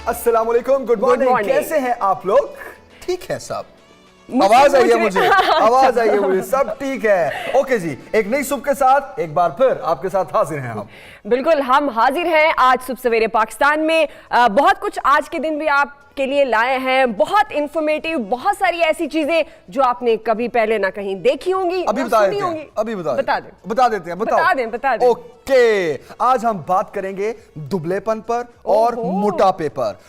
अस्सलाम वालेकुम, good morning. कैसे हैं आप लोग? ठीक है सब? आवाज आई है मुझे, आवाज आई है मुझे, सब ठीक है। ओके जी, एक नई सुबह के साथ एक बार फिर आपके साथ हाजिर हैं हम। बिल्कुल, हम हाजिर हैं आज सुबह सवेरे पाकिस्तान में। बहुत कुछ आज के दिन भी आप के लिए लाए हैं, बहुत इंफॉर्मेटिव, बहुत सारी ऐसी चीजें जो आपने कभी पहले ना कहीं देखी होंगी, अभी बता देते हैं, अभी बता देते हैं, बता दें। ओके, आज हम बात करेंगे दुबलेपन पर और मोटापे पर।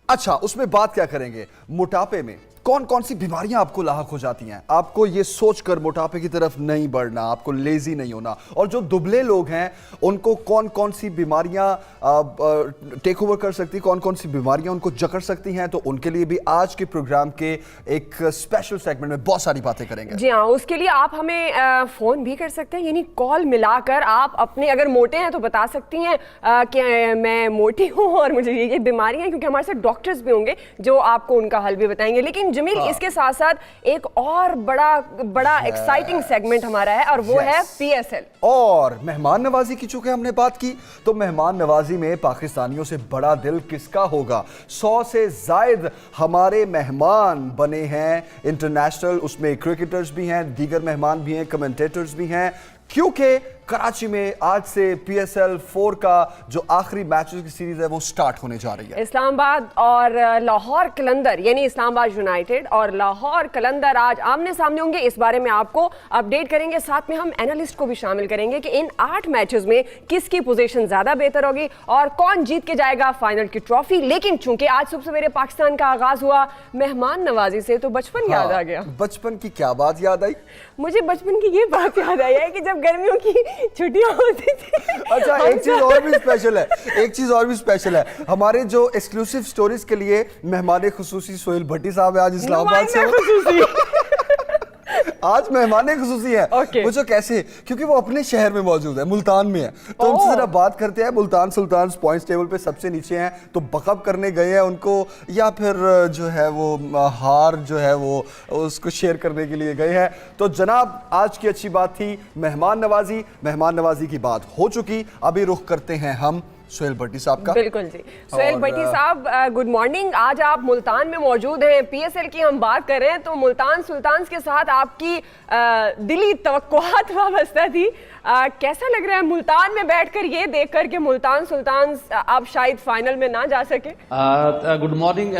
अच्छा, उसमें बात क्या करेंगे? मोटापे में कौन कौन सी बीमारियां आपको लाहक हो जाती हैं? आपको ये सोचकर मोटापे की तरफ नहीं बढ़ना, आपको लेजी नहीं होना। और जो दुबले लोग हैं उनको कौन कौन सी बीमारियां टेक ओवर कर सकती, कौन कौन सी बीमारियां उनको जकड़ सकती हैं, तो उनके लिए भी आज के प्रोग्राम के एक स्पेशल सेगमेंट में बहुत सारी बातें करेंगे। जी हाँ, उसके लिए आप हमें फोन भी कर सकते हैं, यानी कॉल मिलाकर आप अपने, अगर मोटे हैं तो बता सकती हैं कि मैं मोटी हूँ और मुझे ये बीमारियां हैं, क्योंकि हमारे साथ डॉक्टर्स भी होंगे जो आपको उनका हल भी बताएंगे। लेकिन जमील, इसके साथ साथ एक और बड़ा एक्साइटिंग सेगमेंट हमारा है और वो है पीएसएल और मेहमान नवाजी की। चूंकि हमने बात की तो मेहमान नवाजी में पाकिस्तानियों से बड़ा दिल किसका होगा? 100 से जायद हमारे मेहमान बने हैं इंटरनेशनल, उसमें क्रिकेटर्स भी हैं, दीगर मेहमान भी हैं, कमेंटेटर्स भी हैं, क्योंकि कराची में आज से पीएसएल 4 का जो आखिरी मैचेस की सीरीज है वो स्टार्ट होने जा रही है। इस्लामाबाद और लाहौर कलंदर, यानी इस्लामाबाद यूनाइटेड और लाहौर कलंदर आज आमने सामने होंगे। इस बारे में आपको अपडेट करेंगे, साथ में हम एनालिस्ट को भी शामिल करेंगे कि इन 8 मैचेस में किसकी पोजीशन ज्यादा बेहतर होगी और कौन जीत के जाएगा फाइनल की ट्रॉफी। लेकिन चूंकि आज सुबह सवेरे पाकिस्तान का आगाज हुआ मेहमान नवाजी से, तो बचपन याद आ गया। बचपन की क्या बात याद आई? मुझे बचपन की ये बात याद आई है कि जब गर्मियों की छुट्टियां होती थी। अच्छा, एक चीज और भी स्पेशल है, हमारे जो एक्सक्लूसिव स्टोरीज के लिए मेहमान खुसूसी सोहेल भट्टी साहब है आज इस्लामाबाद से। आज मेहमान खुसूसी है। मुझे कैसे? क्योंकि वो अपने शहर में मौजूद है, मुल्तान में है, तो उनसे जरा बात करते हैं। मुल्तान सुल्तान पॉइंट्स टेबल पे सबसे नीचे हैं, तो बकअप करने गए हैं उनको, या फिर जो है वो हार जो है वो उसको शेयर करने के लिए गए हैं? तो जनाब, आज की अच्छी बात थी मेहमान नवाजी की बात हो चुकी। अभी रुख करते हैं हम सोहेल भट्टी साहब का। बिल्कुल जी, सोहेल भट्टी साहब, गुड मॉर्निंग। आज आप मुल्तान में मौजूद हैं, पीएसएल की हम बात कर रहे हैं, तो मुल्तान सुल्तान के साथ आपकी दिली तवक्कुआत वाबस्ता थी। कैसा लग रहा है मुल्तान में बैठकर ये देखकर कि मुल्तान सुल्तान अब शायद फाइनल में ना जा सके? गुड मॉर्निंग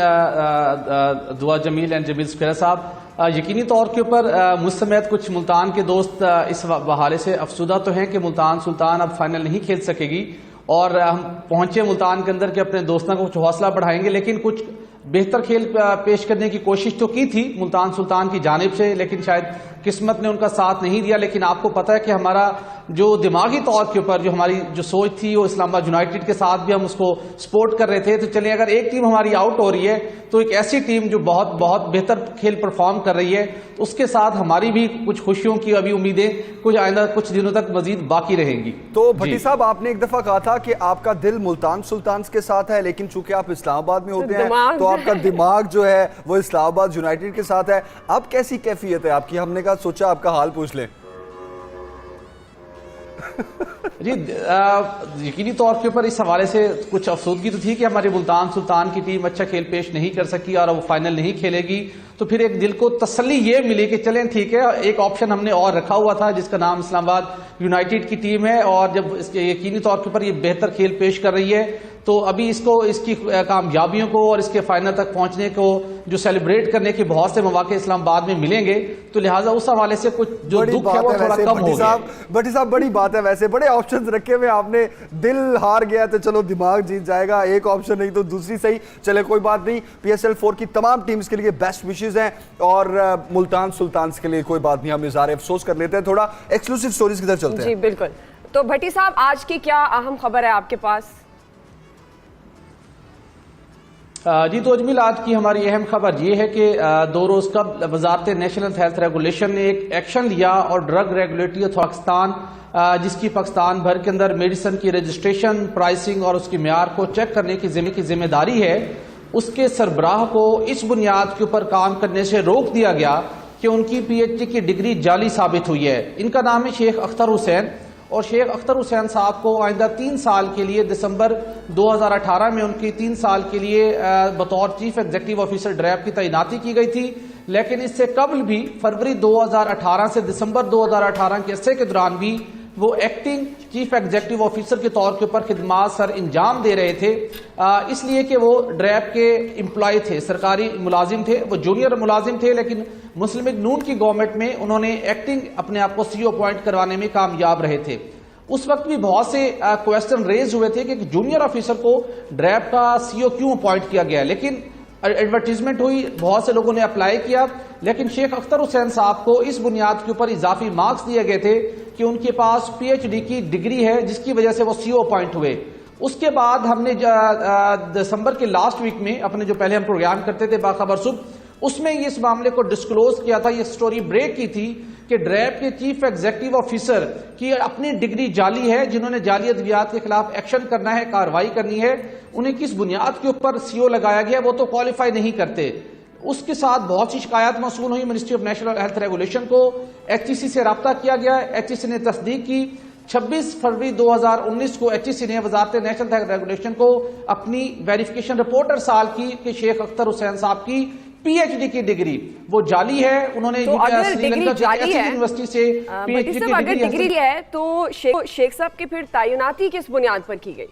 दुआ जमील एंड जमील सुखेरा साहब। यकीनी तौर के ऊपर मुझ समेत कुछ मुल्तान के दोस्त इस हवाले से अफसुदा तो हैं कि मुल्तान सुल्तान अब फाइनल नहीं खेल सकेगी, और हम पहुंचे मुल्तान के अंदर कि अपने दोस्तों को कुछ हौसला बढ़ाएंगे। लेकिन कुछ बेहतर खेल पेश करने की कोशिश तो की थी मुल्तान सुल्तान की जानिब से, लेकिन शायद किस्मत ने उनका साथ नहीं दिया। लेकिन आपको पता है कि हमारा जो दिमागी तौर के ऊपर जो हमारी जो सोच थी वो इस्लामाबाद यूनाइटेड के साथ भी हम उसको सपोर्ट कर रहे थे। तो चलिए, अगर एक टीम हमारी आउट हो रही है तो एक ऐसी टीम जो बहुत बहुत बेहतर खेल परफॉर्म कर रही है, तो उसके साथ हमारी भी कुछ खुशियों की अभी उम्मीदें कुछ आइंदा कुछ दिनों तक मजीद बाकी रहेंगी। तो भट्टी साहब, आपने एक दफा कहा था कि आपका दिल मुल्तान सुल्तान के साथ है, लेकिन चूंकि आप इस्लामाबाद में होते हैं तो आपका दिमाग जो है वो इस्लामाबाद यूनाइटेड के साथ है। अब कैसी कैफियत है आपकी? हमने कहा सोचा आपका हाल पूछ लें। जी, यकीनी तौर के ऊपर इस हवाले से कुछ अफसोसगी तो थी कि हमारी मुल्तान सुल्तान की टीम अच्छा खेल पेश नहीं कर सकी और वो फाइनल नहीं खेलेगी। तो फिर एक दिल को तसल्ली ये मिली कि चलें ठीक है, एक ऑप्शन हमने और रखा हुआ था जिसका नाम इस्लामाबाद यूनाइटेड की टीम है, और जब इसके यकीनी तौर के ऊपर ये बेहतर खेल पेश कर रही है तो अभी इसको इसकी कामयाबियों को और इसके फाइनल तक पहुंचने को जो सेलिब्रेट करने के बहुत से मौके इस्लामाबाद में मिलेंगे, तो लिहाजा उस हवाले से कुछ जो दुख है वो थोड़ा कम हो गया। भट्टी साहब, बड़ी बात है वैसे, बड़े ऑप्शंस रखे हुए आपने। दिल हार गया तो चलो दिमाग जीत जाएगा, एक ऑप्शन नहीं तो दूसरी सही। चले, कोई बात नहीं। पीएसएल 4 की तमाम टीम्स के लिए बेस्ट विशेस हैं, और मुल्तान सुल्तान के लिए कोई बात नहीं, हम इज़हार अफसोस कर लेते हैं। थोड़ा एक्सक्लूसिव स्टोरीज की तरफ चलते हैं। जी बिल्कुल। तो भट्टी साहब, आज की क्या अहम खबर है आपके पास? जी तो अजमील, आज की हमारी अहम खबर ये है कि 2 रोज कबल वजारत नेशनल हेल्थ रेगुलेशन ने एक एक्शन लिया और ड्रग रेगुलेटरी पाकिस्तान, जिसकी पाकिस्तान भर के अंदर मेडिसिन की रजिस्ट्रेशन, प्राइसिंग और उसकी म्यार को चेक करने की जिम्मेदारी है, उसके सरबराह को इस बुनियाद के ऊपर काम करने से रोक दिया गया कि उनकी पीएचडी की डिग्री जाली साबित हुई है। इनका नाम है शेख अख्तर हुसैन, और शेख अख्तर हुसैन साहब को आइंदा 3 साल के लिए दिसंबर 2018 में उनकी 3 साल के लिए बतौर चीफ एग्जीक्यूटिव ऑफिसर ड्रैब की तैनाती की गई थी। लेकिन इससे कबल भी फरवरी 2018 से दिसंबर 2018 के अरसे के दौरान भी वो एक्टिंग चीफ एग्जीक्यूटिव ऑफिसर के तौर के ऊपर खिदमात सर इंजाम दे रहे थे, इसलिए कि वो ड्रैब के एम्प्लॉय थे, सरकारी मुलाजिम थे, वो जूनियर मुलाजिम थे। लेकिन मुस्लिम लीग नून की गवर्नमेंट में उन्होंने एक्टिंग अपने आप को सीईओ अपॉइंट करवाने में कामयाब रहे थे। उस वक्त भी बहुत से क्वेश्चन रेज हुए थे कि जूनियर ऑफिसर को ड्रैब का सीईओ क्यों अपॉइंट किया गया। लेकिन एडवर्टीजमेंट हुई, बहुत से लोगों ने अप्लाई किया, लेकिन शेख अख्तर हुसैन साहब को इस बुनियाद के ऊपर इजाफी मार्क्स दिए गए थे कि उनके पास पीएचडी की डिग्री है, जिसकी वजह से वो सीईओ अपॉइंट हुए। उसके बाद हमने दिसंबर के लास्ट वीक में अपने जो पहले हम प्रोग्राम करते थे बाखबर सुबह, उसमें इस मामले को डिस्क्लोज किया था, ये स्टोरी ब्रेक की थी कि ड्रैब के चीफ एग्जीक्यूटिव ऑफिसर की अपनी डिग्री जाली है, जिन्होंने जाली अद्वियात के खिलाफ एक्शन करना है, कार्रवाई करनी है, उन्हें किस बुनियाद के ऊपर सीईओ लगाया गया वो तो क्वालिफाई नहीं करते। उसके साथ बहुत सी शिकायत मौसूल हुई, ministry of national health regulation को एचईसी से रब्ता किया गया, एचईसी ने तस्दीक की। 26 फरवरी 2019 को एचईसी ने वजारत नेशनल हेल्थ रेगुलेशन को अपनी वेरिफिकेशन रिपोर्ट अर्साल की कि शेख अख्तर हुसैन साहब की पीएचडी की डिग्री वो जाली है। उन्होंने तो अगर डिग्री जाली है, यूनिवर्सिटी से पीएचडी की अगर डिग्री है तो शेख साहब की फिर तैनाती किस बुनियाद पर की गई?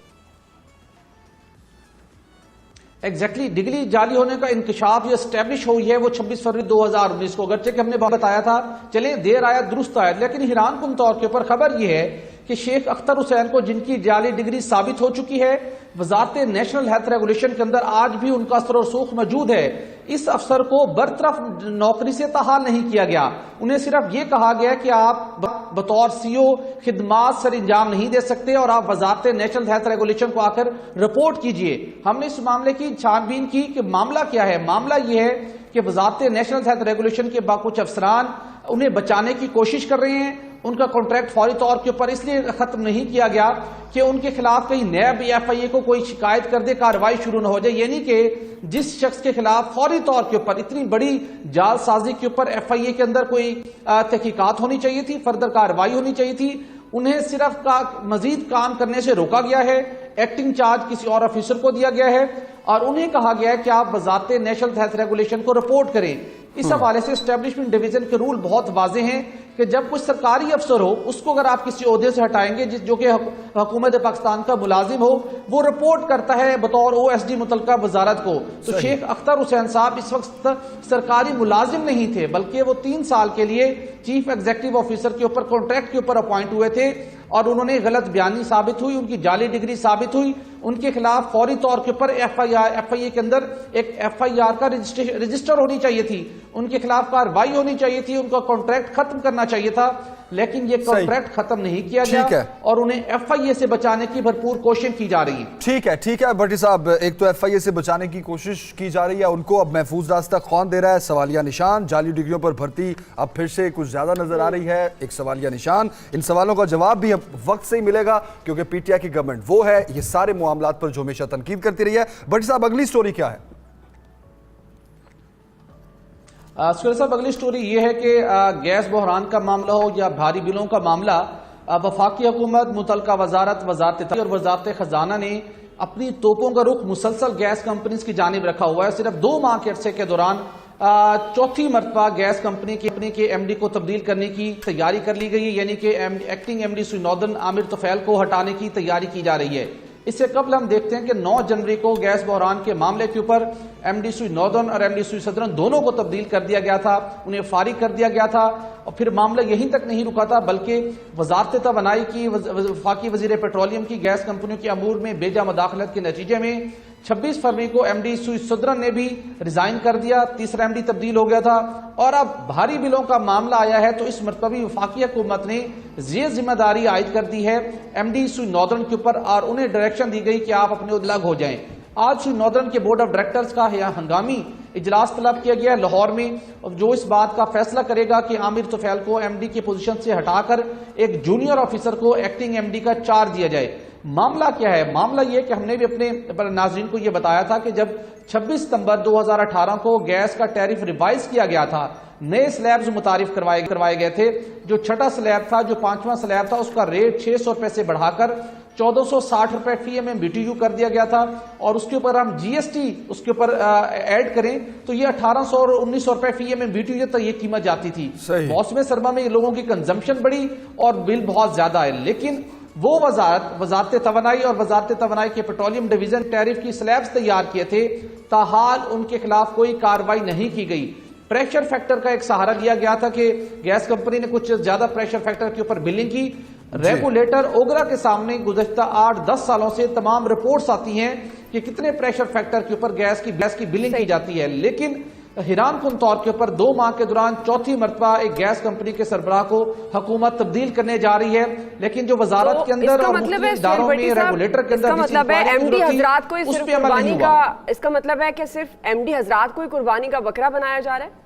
एग्जैक्टली डिग्री जाली होने का इंकशाफ जो एस्टेब्लिश हुई है वो 26 फरवरी 2019 को, अगरचे कि हमने बताया था चले देर आया दुरुस्त आया, लेकिन हैरानकुन तौर के ऊपर खबर यह है कि शेख अख्तर हुसैन को जिनकी जाली डिग्री साबित हो चुकी है, वजारत नेशनल हेल्थ रेगुलेशन के अंदर आज भी उनका असर और सूख मौजूद है। इस अफसर को बरतरफ नौकरी से ताहाल नहीं किया गया, उन्हें सिर्फ ये कहा गया कि आप बतौर सीईओ खिदमात सर इंजाम नहीं दे सकते और आप वजारत नेशनल हेल्थ रेगुलेशन को आकर रिपोर्ट कीजिए। हमने इस मामले की छानबीन की कि मामला क्या है। मामला यह है कि वजारत नेशनल हेल्थ रेगुलेशन के कुछ अफसरान उन्हें बचाने की कोशिश कर रहे हैं। उनका कॉन्ट्रैक्ट फौरी तौर के ऊपर इसलिए खत्म नहीं किया गया कि उनके खिलाफ कहीं नैब एफआईए को कोई शिकायत कर दे, कार्रवाई शुरू न हो जाए। यानी कि जिस शख्स के खिलाफ फौरी तौर के ऊपर इतनी बड़ी जालसाजी के ऊपर एफआईए के अंदर कोई तहकीकात होनी चाहिए थी, फर्दर कार्रवाई होनी चाहिए थी, उन्हें सिर्फ मजीद काम करने से रोका गया है। एक्टिंग चार्ज किसी और ऑफिसर को दिया गया है और उन्हें कहा गया है कि आप वजारत नेशनल हेल्थ रेगुलेशन को रिपोर्ट करें। इस हवाले से एस्टेब्लिशमेंट डिवीजन के रूल बहुत वाजे हैं कि जब कुछ सरकारी अफसर हो उसको अगर आप किसी ओहदे से हटाएंगे जो कि हुकूमत पाकिस्तान का मुलाजिम हो, वो रिपोर्ट करता है बतौर ओएसडी मुतलका वजारत को। तो शेख अख्तर हुसैन साहब इस वक्त सरकारी मुलाजिम नहीं थे, बल्कि वो 3 साल के लिए चीफ एग्जीक्यूटिव ऑफिसर के ऊपर कॉन्ट्रैक्ट के ऊपर अपॉइंट हुए थे और उन्होंने गलत बयानी साबित हुई, उनकी जाली डिग्री साबित हुई। उनके खिलाफ फौरी तौर के ऊपर एफआईए के अंदर एक एफआईआर का रजिस्टर होनी चाहिए थी, उनके खिलाफ कार्रवाई होनी चाहिए थी, उनका कॉन्ट्रैक्ट खत्म करना चाहिए था, लेकिन ये कॉन्ट्रैक्ट खत्म नहीं किया गया और उन्हें एफआईए से बचाने की भरपूर कोशिश की जा रही है। ठीक है भट्टी साहब, एक तो एफआईए से बचाने की कोशिश की जा रही है, उनको अब महफूज रास्ता कौन दे रहा है? सवालिया निशान। जाली डिग्रियों पर भर्ती अब फिर से कुछ ज्यादा नजर आ रही है, एक सवालिया निशान। इन सवालों का जवाब भी अब वक्त से ही मिलेगा क्योंकि पीटीआई की गवर्नमेंट वो है ये सारे मामलात पर जो हमेशा तनकीद करती रही है। भट्टी साहब, अगली स्टोरी क्या है? सुरेश साहब, अगली स्टोरी यह है कि गैस बहरान का मामला हो या भारी बिलों का मामला, वफाकी हुकूमत, मुतलका वजारत, वजारत और वजारत खजाना ने अपनी तोपों का रुख मुसलसल गैस कंपनी की जानिब रखा हुआ है। सिर्फ 2 माह के अरसे के दौरान चौथी मरतबा गैस कंपनी के एमडी को तब्दील करने की तैयारी कर ली गई है, यानी कि एक्टिंग एमडी सुई नॉर्दर्न आमिर तुफैल को हटाने की तैयारी की जा रही है। इससे कबल हम देखते हैं कि 9 जनवरी को गैस बहरान के मामले के ऊपर एमडी सुई नॉर्दर्न और एमडी सुई सदर्न दोनों को तब्दील कर दिया गया था, उन्हें फारिग कर दिया गया था। और फिर मामला यहीं तक नहीं रुका था, बल्कि वजारत तवानाई की वफाकी वजीर पेट्रोलियम की गैस कंपनियों के अमूर में बेजा मदाखलत के नतीजे में 26 फरवरी को एमडी सुई सदर्न ने भी रिजाइन कर दिया, तीसरा एमडी तब्दील हो गया था। और अब भारी बिलों का मामला आया है तो इस मरतबा भी वफाकी हुकूमत ने ये जिम्मेदारी आयद कर दी है एमडी सुई नॉर्दर्न के ऊपर और उन्हें डायरेक्शन दी गई कि आप अपने अलग हो जाएं। आज सुई नॉर्दर्न के बोर्ड ऑफ डायरेक्टर्स का हंगामी इजलास तलब किया गया लाहौर में, जो इस बात का फैसला करेगा कि आमिर तुफैल को एमडी की पोजीशन से हटाकर एक जूनियर ऑफिसर को एक्टिंग एमडी का चार्ज दिया जाए। मामला क्या है? मामला यह कि हमने भी अपने नाज़रीन को यह बताया था कि जब 26 सितंबर 2018 को गैस का टैरिफ रिवाइज किया गया था, नए स्लैब्स मुतारिफ करवाए गए थे। जो छठा स्लैब था, जो 5वां स्लैब था, उसका रेट 600 रुपए से बढ़ाकर 1460 रुपए फी MMBTU कर दिया गया था। और उसके ऊपर हम GST उसके ऊपर ऐड करें तो ये 1800 और 1900 रुपए फी MMBTU तक ये कीमत जाती थी। मौसम सरमा में लोगों की कंजम्पशन बढ़ी और बिल बहुत ज्यादा है, लेकिन वो वजारत तवानाई और वजारत तवानाई के पेट्रोलियम डिवीजन टैरिफ की स्लैब्स तैयार किए थे, ताहाल उनके खिलाफ कोई कार्रवाई नहीं की गई। प्रेशर फैक्टर का एक सहारा लिया गया था कि गैस कंपनी ने कुछ ज्यादा प्रेशर फैक्टर के ऊपर बिलिंग की। रेगुलेटर ओगरा के सामने गुज़श्ता 8-10 सालों से तमाम रिपोर्ट्स आती हैं कि कितने प्रेशर फैक्टर के ऊपर गैस की बिलिंग की जाती है, लेकिन हैरान कुन तौर के ऊपर 2 माह के दौरान चौथी मरतबा एक गैस कंपनी के सरबराह को हुकूमत तब्दील करने जा रही है। लेकिन जो वजारत के अंदर और मतलब इदारों में रेगुलेटर के अंदर मतलब है MD हजरात को उस पे अमल नहीं हुआ। इसका मतलब है कि सिर्फ MD हजरात को ही कुर्बानी का बकरा बनाया जा रहा है।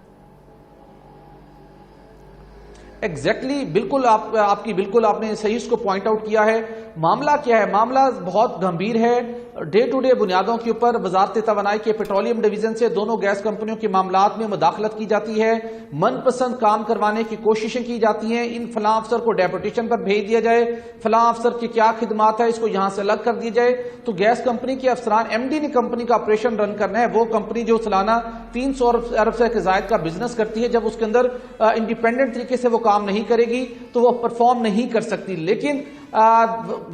एग्जैक्टली बिल्कुल आपने सही इसको पॉइंट आउट किया है। मामला क्या है? मामला बहुत गंभीर है। डे टू डे बुनियादों के ऊपर वजारत तवानाई के पेट्रोलियम डिवीजन से दोनों गैस कंपनियों के मामलात में मुदाखलत की जाती है, मनपसंद काम करवाने की कोशिशें की जाती हैं। इन फलां अफसर को डेपुटेशन पर भेज दिया जाए, फलां अफसर की क्या खिदमात है इसको यहां से अलग कर दिया जाए। तो गैस कंपनी के अफसरान, MD ने कंपनी का ऑपरेशन रन करना है, वो कंपनी जो सालाना 300 अरब से जायद का बिजनेस करती है, जब उसके अंदर इंडिपेंडेंट तरीके से वो काम नहीं करेगी तो वो परफॉर्म नहीं कर सकती। लेकिन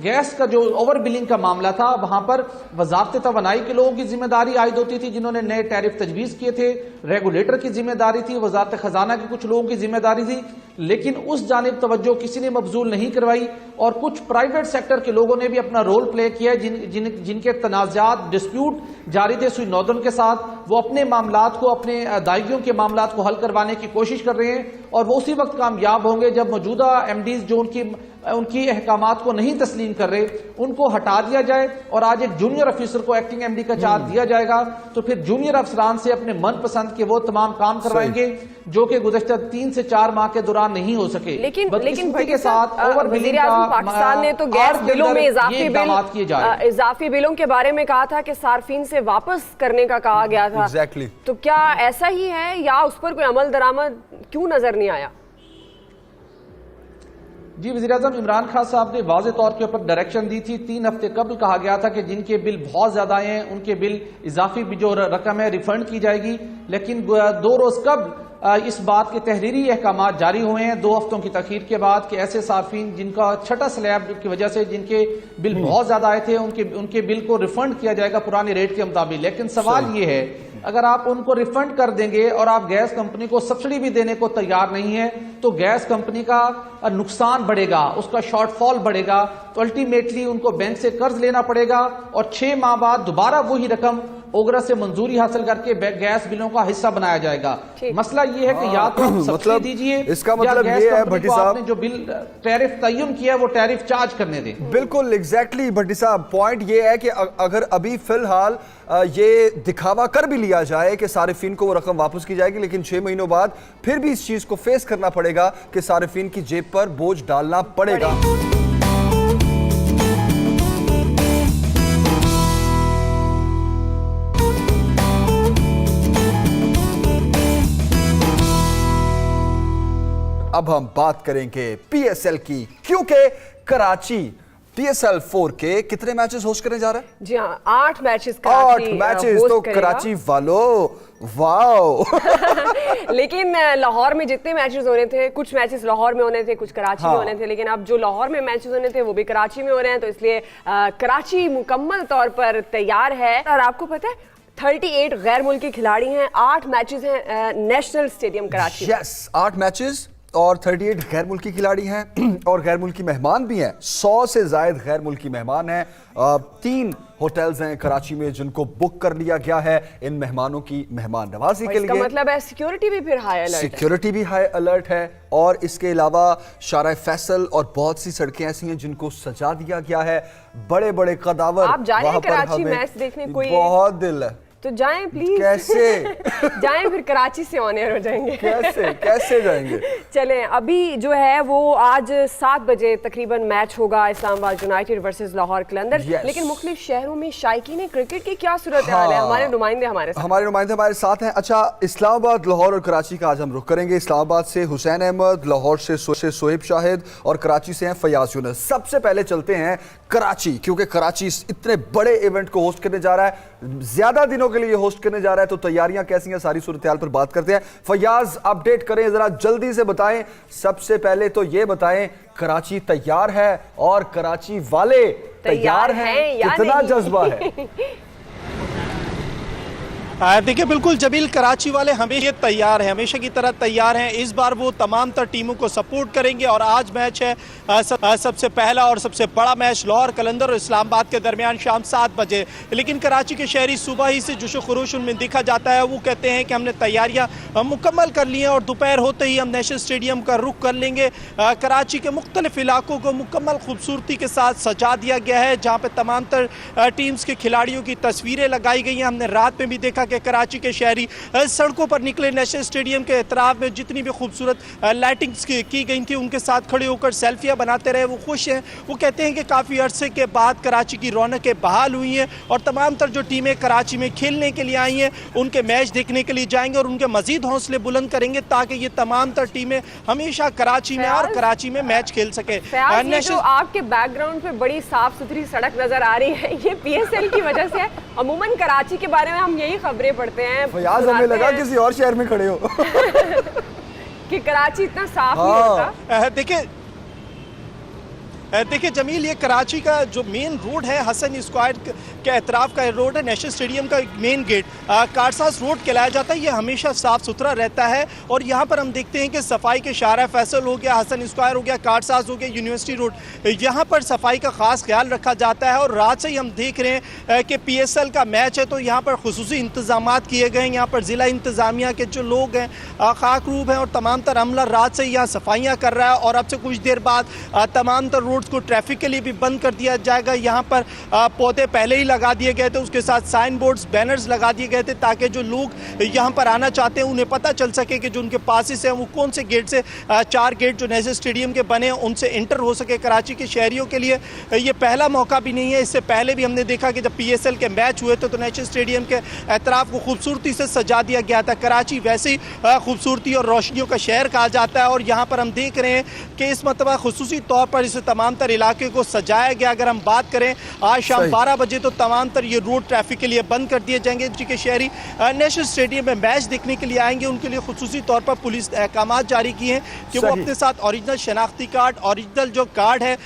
गैस का जो ओवर बिलिंग का मामला था, वहां पर वजारत तवानाई के लोगों की जिम्मेदारी आयद होती थी जिन्होंने नए टैरिफ तजवीज किए थे, रेगुलेटर की जिम्मेदारी थी, वजारत खजाना की कुछ लोगों की जिम्मेदारी थी, लेकिन उस जानिब तवज्जो किसी ने मबजूल नहीं करवाई। और कुछ प्राइवेट सेक्टर के लोगों ने भी अपना रोल प्ले किया, जिनके तनाज़ात डिस्प्यूट जारी थे सुई नॉर्दर्न के साथ, वो अपने मामलात को, अपने अदायगियों के मामलात को हल करवाने की कोशिश कर रहे हैं। और वो उसी वक्त कामयाब होंगे जब मौजूदा MDs जो उनकी अहकामात को नहीं तस्लीम कर रहे, उनको हटा दिया जाए और आज एक जूनियर ऑफिसर को एक्टिंग MD का चार्ज दिया जाएगा। तो फिर जूनियर अफसरान से अपने मनपसंद के वो तमाम काम करवाएंगे जो कि गुज़श्ता 3 से 4 माह के दौरान नहीं हो सके। लेकिन के साथ ओवर बिलिंग पाकिस्तान ने तो गैस बिलों में इजाफी बिलों के बारे में कहा था कि सार्फिन से वापस करने का कहा गया था। तो क्या ऐसा ही है या उस पर कोई अमल दरामद क्यों नजर नहीं आया? जी, वज़ीर-ए-आज़म इमरान खान साहब ने वाज़े तौर के ऊपर डायरेक्शन दी थी। 3 हफ्ते कबल कहा गया था कि जिनके बिल बहुत ज्यादा हैं उनके बिल इजाफी जो रकम है रिफंड की जाएगी। लेकिन 2 रोज कबल इस बात के तहरीरी अहकामात जारी हुए हैं 2 हफ्तों की तखीर के बाद कि ऐसे सार्फिन जिनका छठा स्लैब की वजह से जिनके बिल बहुत ज्यादा आए थे उनके बिल को रिफंड किया जाएगा पुराने रेट के मुताबिक। लेकिन सवाल ये है, अगर आप उनको रिफंड कर देंगे और आप गैस कंपनी को सब्सिडी भी देने को तैयार नहीं है तो गैस कंपनी का नुकसान बढ़ेगा, उसका शॉर्टफॉल बढ़ेगा, तो अल्टीमेटली उनको बैंक से कर्ज लेना पड़ेगा और 6 माह बाद दोबारा वही रकम ओगरा से मंजूरी हासिल करके गैस बिलों का हिस्सा बनाया जाएगा। मसला ये है कि या तो आप सब्सिडी दीजिए, इसका मतलब ये है भट्टी साहब जो बिल टैरिफ तयन किया वो टैरिफ चार्ज करने दें। बिल्कुल एग्जैक्टली भट्टी साहब, पॉइंट ये है कि अगर अभी फिलहाल ये दिखावा कर भी लिया जाए कि सारिफिन को वो रकम वापस की जाएगी, लेकिन 6 महीनों बाद फिर भी इस चीज को फेस करना पड़ेगा कि सारिफिन की जेब पर बोझ डालना पड़ेगा। अब हम बात करेंगे PSL की, क्योंकि कराची PSL 4 के कितने मैचेस होस्ट करने जा रहे हैं? जी हाँ, 8 मैचेस तो कराची वालों वाओ। लेकिन लाहौर में जितने मैचेस होने थे, कुछ मैचेस लाहौर में होने थे, कुछ कराची में होने थे, लेकिन अब जो लाहौर में मैचेस होने थे वो भी कराची में हो रहे हैं, तो इसलिए कराची मुकम्मल तौर पर तैयार है। और आपको पता है 38 गैर मुल्की खिलाड़ी हैं, 8 मैचेस हैं national stadium Karachi. Yes, 8 matches और 38 गैर मुल्की खिलाड़ी हैं और गैर मुल्की मेहमान भी हैं। 100 से ज्यादा गैर मुल्की मेहमान हैं। 3 होटल्स हैं कराची में जिनको बुक कर लिया गया है इन मेहमानों की मेहमान नवाजी के लिए। इसका मतलब है सिक्योरिटी भी फिर हाई अलर्ट है। सिक्योरिटी भी हाई अलर्ट है और इसके अलावा शारा फैसल और बहुत सी सड़कें ऐसी हैं जिनको सजा दिया गया है। बड़े बड़े कदावर आप जा रहे हैं कराची मैच देखने? कोई बहुत दिल है, तो जाएं प्लीज। कैसे? जाएं फिर कराची से ऑन एयर हो जाएंगे। कैसे जाएंगे? चलें, अभी जो है वो आज 7 बजे तकरीबन मैच होगा इस्लामाबाद यूनाइटेड वर्सेस लाहौर कलंदर। लेकिन मुख्तलिफ शहरों में शायकीन क्रिकेट की क्या सूरत हाल है? हमारे नुमाइंदे हमारे साथ हैं। अच्छा, इस्लामाबाद, लाहौर और कराची का आज हम रुख करेंगे। इस्लामाबाद से हुसैन अहमद, लाहौर से सोहेब शाहिद और कराची से हैं फयाज यूनुस। सबसे पहले चलते हैं कराची, क्योंकि कराची इतने बड़े इवेंट को होस्ट करने जा रहा है, ज्यादा दिनों के लिए होस्ट करने जा रहा है, तो तैयारियां कैसी हैं, सारी सूरत हाल पर बात करते हैं। फयाज, अपडेट करें जरा, जल्दी से बताएं। सबसे पहले तो ये बताएं, कराची तैयार है और कराची वाले तैयार हैं, कितना जज्बा है? देखिए बिल्कुल जमील, कराची वाले हमेशा तैयार हैं, हमेशा की तरह तैयार हैं। इस बार वो तमाम तर टीमों को सपोर्ट करेंगे और आज मैच है सबसे पहला और सबसे बड़ा मैच लाहौर कलंदर और इस्लामाबाद के दरमियान शाम 7 बजे। लेकिन कराची के शहरी सुबह ही से जोश खरोश उनमें दिखा जाता है। वो कहते हैं कि हमने तैयारियां मुकम्मल कर ली हैं और दोपहर होते ही हम नेशनल स्टेडियम का रुख कर लेंगे। कराची के मुख्तलिफ इलाकों को मुकम्मल खूबसूरती के साथ सजा दिया गया है, जहाँ पर तमाम तर टीम्स के खिलाड़ियों की तस्वीरें लगाई गई हैं। हमने रात में भी देखा कि कराची के शहरी सड़कों पर निकले, नेशनल स्टेडियम के एतराफ में जितनी भी खूबसूरत लाइटिंग्स की गई थी उनके साथ खड़े होकर सेल्फियां बनाते रहे। वो खुश हैं, वो कहते हैं कि काफ़ी अरसे के बाद कराची की रौनकें बहाल हुई हैं और तमाम तर जो टीमें कराची में खेलने के लिए आई हैं उनके मैच देखने के लिए जाएंगे और उनके मजीद हौसले बुलंद करेंगे ताकि ये तमाम तर टीमें हमेशा कराची में और कराची में मैच खेल सके। जो आपके बैकग्राउंड पे बड़ी साफ सुथरी सड़क नजर आ रही है, ये PSL की वजह से है। अमूमन कराची के बारे में हम यही खबरें पढ़ते हैं, फयाज हमें लगा किसी और शहर में खड़े हो कि कराची इतना साफ नहीं होता। देखिए जमील, ये कराची का जो मेन रोड है हसन स्क्वायर के एतराफ का रोड है, नेशनल स्टेडियम का मेन गेट कारसाज रोड कहलाया जाता है। ये हमेशा साफ सुथरा रहता है और यहाँ पर हम देखते हैं कि सफाई के शारा फैसल हो गया, हसन स्क्वायर हो गया, कारसाज हो गया, यूनिवर्सिटी रोड, यहाँ पर सफाई का खास ख्याल रखा जाता है। और रात से ही हम देख रहे हैं कि PSL का मैच है तो यहाँ पर खुसूसी इंतजाम किए गए हैं। यहाँ पर ज़िला इंतज़ामिया के जो लोग हैं, खाकरूब हैं और तमाम तर अमला रात से यहाँ सफाइयाँ कर रहा है और अब से कुछ देर बाद तमाम तर रोड को ट्रैफिक के लिए भी बंद कर दिया जाएगा। यहाँ पर पौधे पहले ही लगा दिए गए थे, उसके साथ साइन बोर्ड्स, बैनर्स लगा दिए गए थे ताकि जो लोग यहाँ पर आना चाहते हैं उन्हें पता चल सके कि जो उनके पासेस हैं वो कौन से गेट से 4 गेट जो नेशनल स्टेडियम के बने हैं उनसे इंटर हो सके। कराची के शहरियों के लिए ये पहला मौका भी नहीं है, इससे पहले भी हमने देखा कि जब PSL के मैच हुए थे तो नेशनल स्टेडियम के एतराफ को खूबसूरती से सजा दिया गया था। कराची वैसे ही खूबसूरती और रोशनियों का शहर कहा जाता है और यहाँ पर हम देख रहे हैं कि इस मरतबा खुसूसी तौर पर इसे तमाम तर इलाके को सजाया गया। अगर हम बात करें आज शाम 12 बजे तो तमाम तर ये रोड ट्रैफिक के लिए बंद कर दिए जाएंगे। जिनके शहरी नेशनल स्टेडियम में मैच देखने के लिए आएंगे उनके लिए खुसूसी तौर पर पुलिस अहकाम जारी किए हैं कि वो अपने साथ ओरिजिनल शनाख्ती कार्ड, ओरिजिनल जो कार्ड है,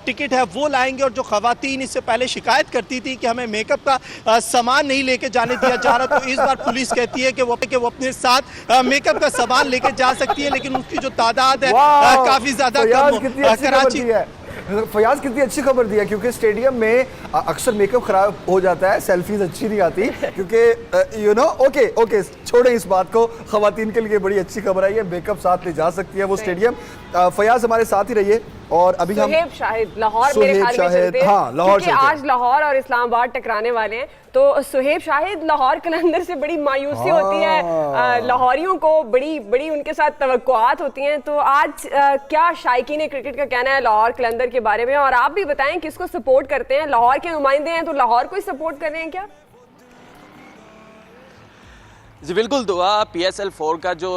टिकट है वो लाएंगे। और जो खवातीन इससे पहले शिकायत करती थी कि हमें मेकअप का सामान नहीं लेके जाने दिया जा रहा, तो इस बार पुलिस कहती है कि वो अपने साथ मेकअप का सामान लेके जा सकती है, लेकिन उसकी जो तादाद है काफी ज्यादा कम। कराची फयाज कितनी अच्छी खबर दी है, क्योंकि स्टेडियम में अक्सर मेकअप खराब हो जाता है, सेल्फीज अच्छी नहीं आती, क्योंकि यू नो ओके छोड़े इस बात को। खवातीन के लिए बड़ी अच्छी खबर है, ये मेकअप साथ ले जा सकती है वो स्टेडियम। फयाज हमारे साथ ही रहिए और अभी हम सुहेब शाहिद लाहौर मेरे ख्याल में चलते हैं। हाँ, लाहौर क्योंकि आज लाहौर और इस्लामाबाद टकराने वाले हैं, तो सुहेब शाहिद लाहौर कलंदर से बड़ी मायूसी होती है, लाहौरियों को बड़ी उनके साथ तवक्कुआत होती हैं। तो आज क्या शायकीन क्रिकेट का कहना है लाहौर कलंदर के बारे में, और आप भी बताएं किसको सपोर्ट करते हैं? लाहौर के नुमाइंदे हैं तो लाहौर को ही सपोर्ट कर रहे हैं क्या? जी बिल्कुल दुआ, PSL 4 का जो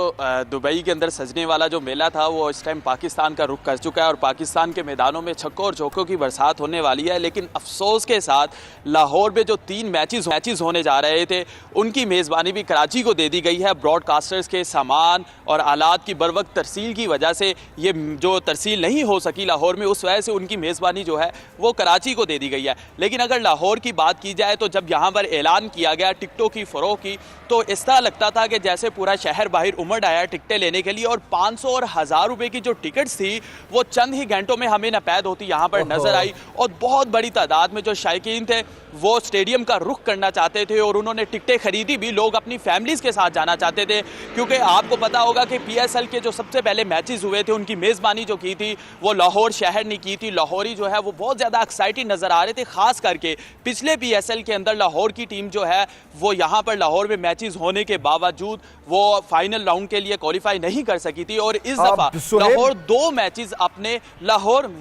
दुबई के अंदर सजने वाला जो मेला था वो इस टाइम पाकिस्तान का रुख कर चुका है और पाकिस्तान के मैदानों में छक्कों और चौकों की बरसात होने वाली है। लेकिन अफसोस के साथ लाहौर में जो 3 मैचेस होने जा रहे थे उनकी मेज़बानी भी कराची को दे दी गई है। ब्रॉडकास्टर्स के सामान और आलात की बरवक्त तरसील की वजह से ये जो तरसील नहीं हो सकी लाहौर में, उस वजह से उनकी मेज़बानी जो है वो कराची को दे दी गई है। लेकिन अगर लाहौर की बात की जाए तो जब यहाँ पर ऐलान किया गया टिकटों की फ़रोख्त की, तो इस ऐसा लगता था कि जैसे पूरा शहर बाहर उमड़ आया टिकटें लेने के लिए, और 500 और 1000 रुपए की जो टिकट्स थी वो चंद ही घंटों में हमें नपैद होती यहाँ पर नजर आई। और बहुत बड़ी तादाद में जो शायकीन थे वो स्टेडियम का रुख करना चाहते थे और उन्होंने टिकटें खरीदी भी। लोग अपनी फैमिलीज के साथ जाना चाहते थे, क्योंकि आपको पता होगा कि PSL के जो सबसे पहले मैचेस हुए थे उनकी मेज़बानी जो की थी वो लाहौर शहर ने की थी। लाहौरी जो है वो बहुत ज़्यादा एक्साइटेड नज़र आ रहे थे, खास करके पिछले PSL के अंदर लाहौर की टीम जो है वो यहाँ पर लाहौर में मैचेस होने के बावजूद वो फाइनल राउंड के लिए क्वालिफाई नहीं कर सकी थी। और इस दफा लाहौर 2 मैचेस अपने लाहौर।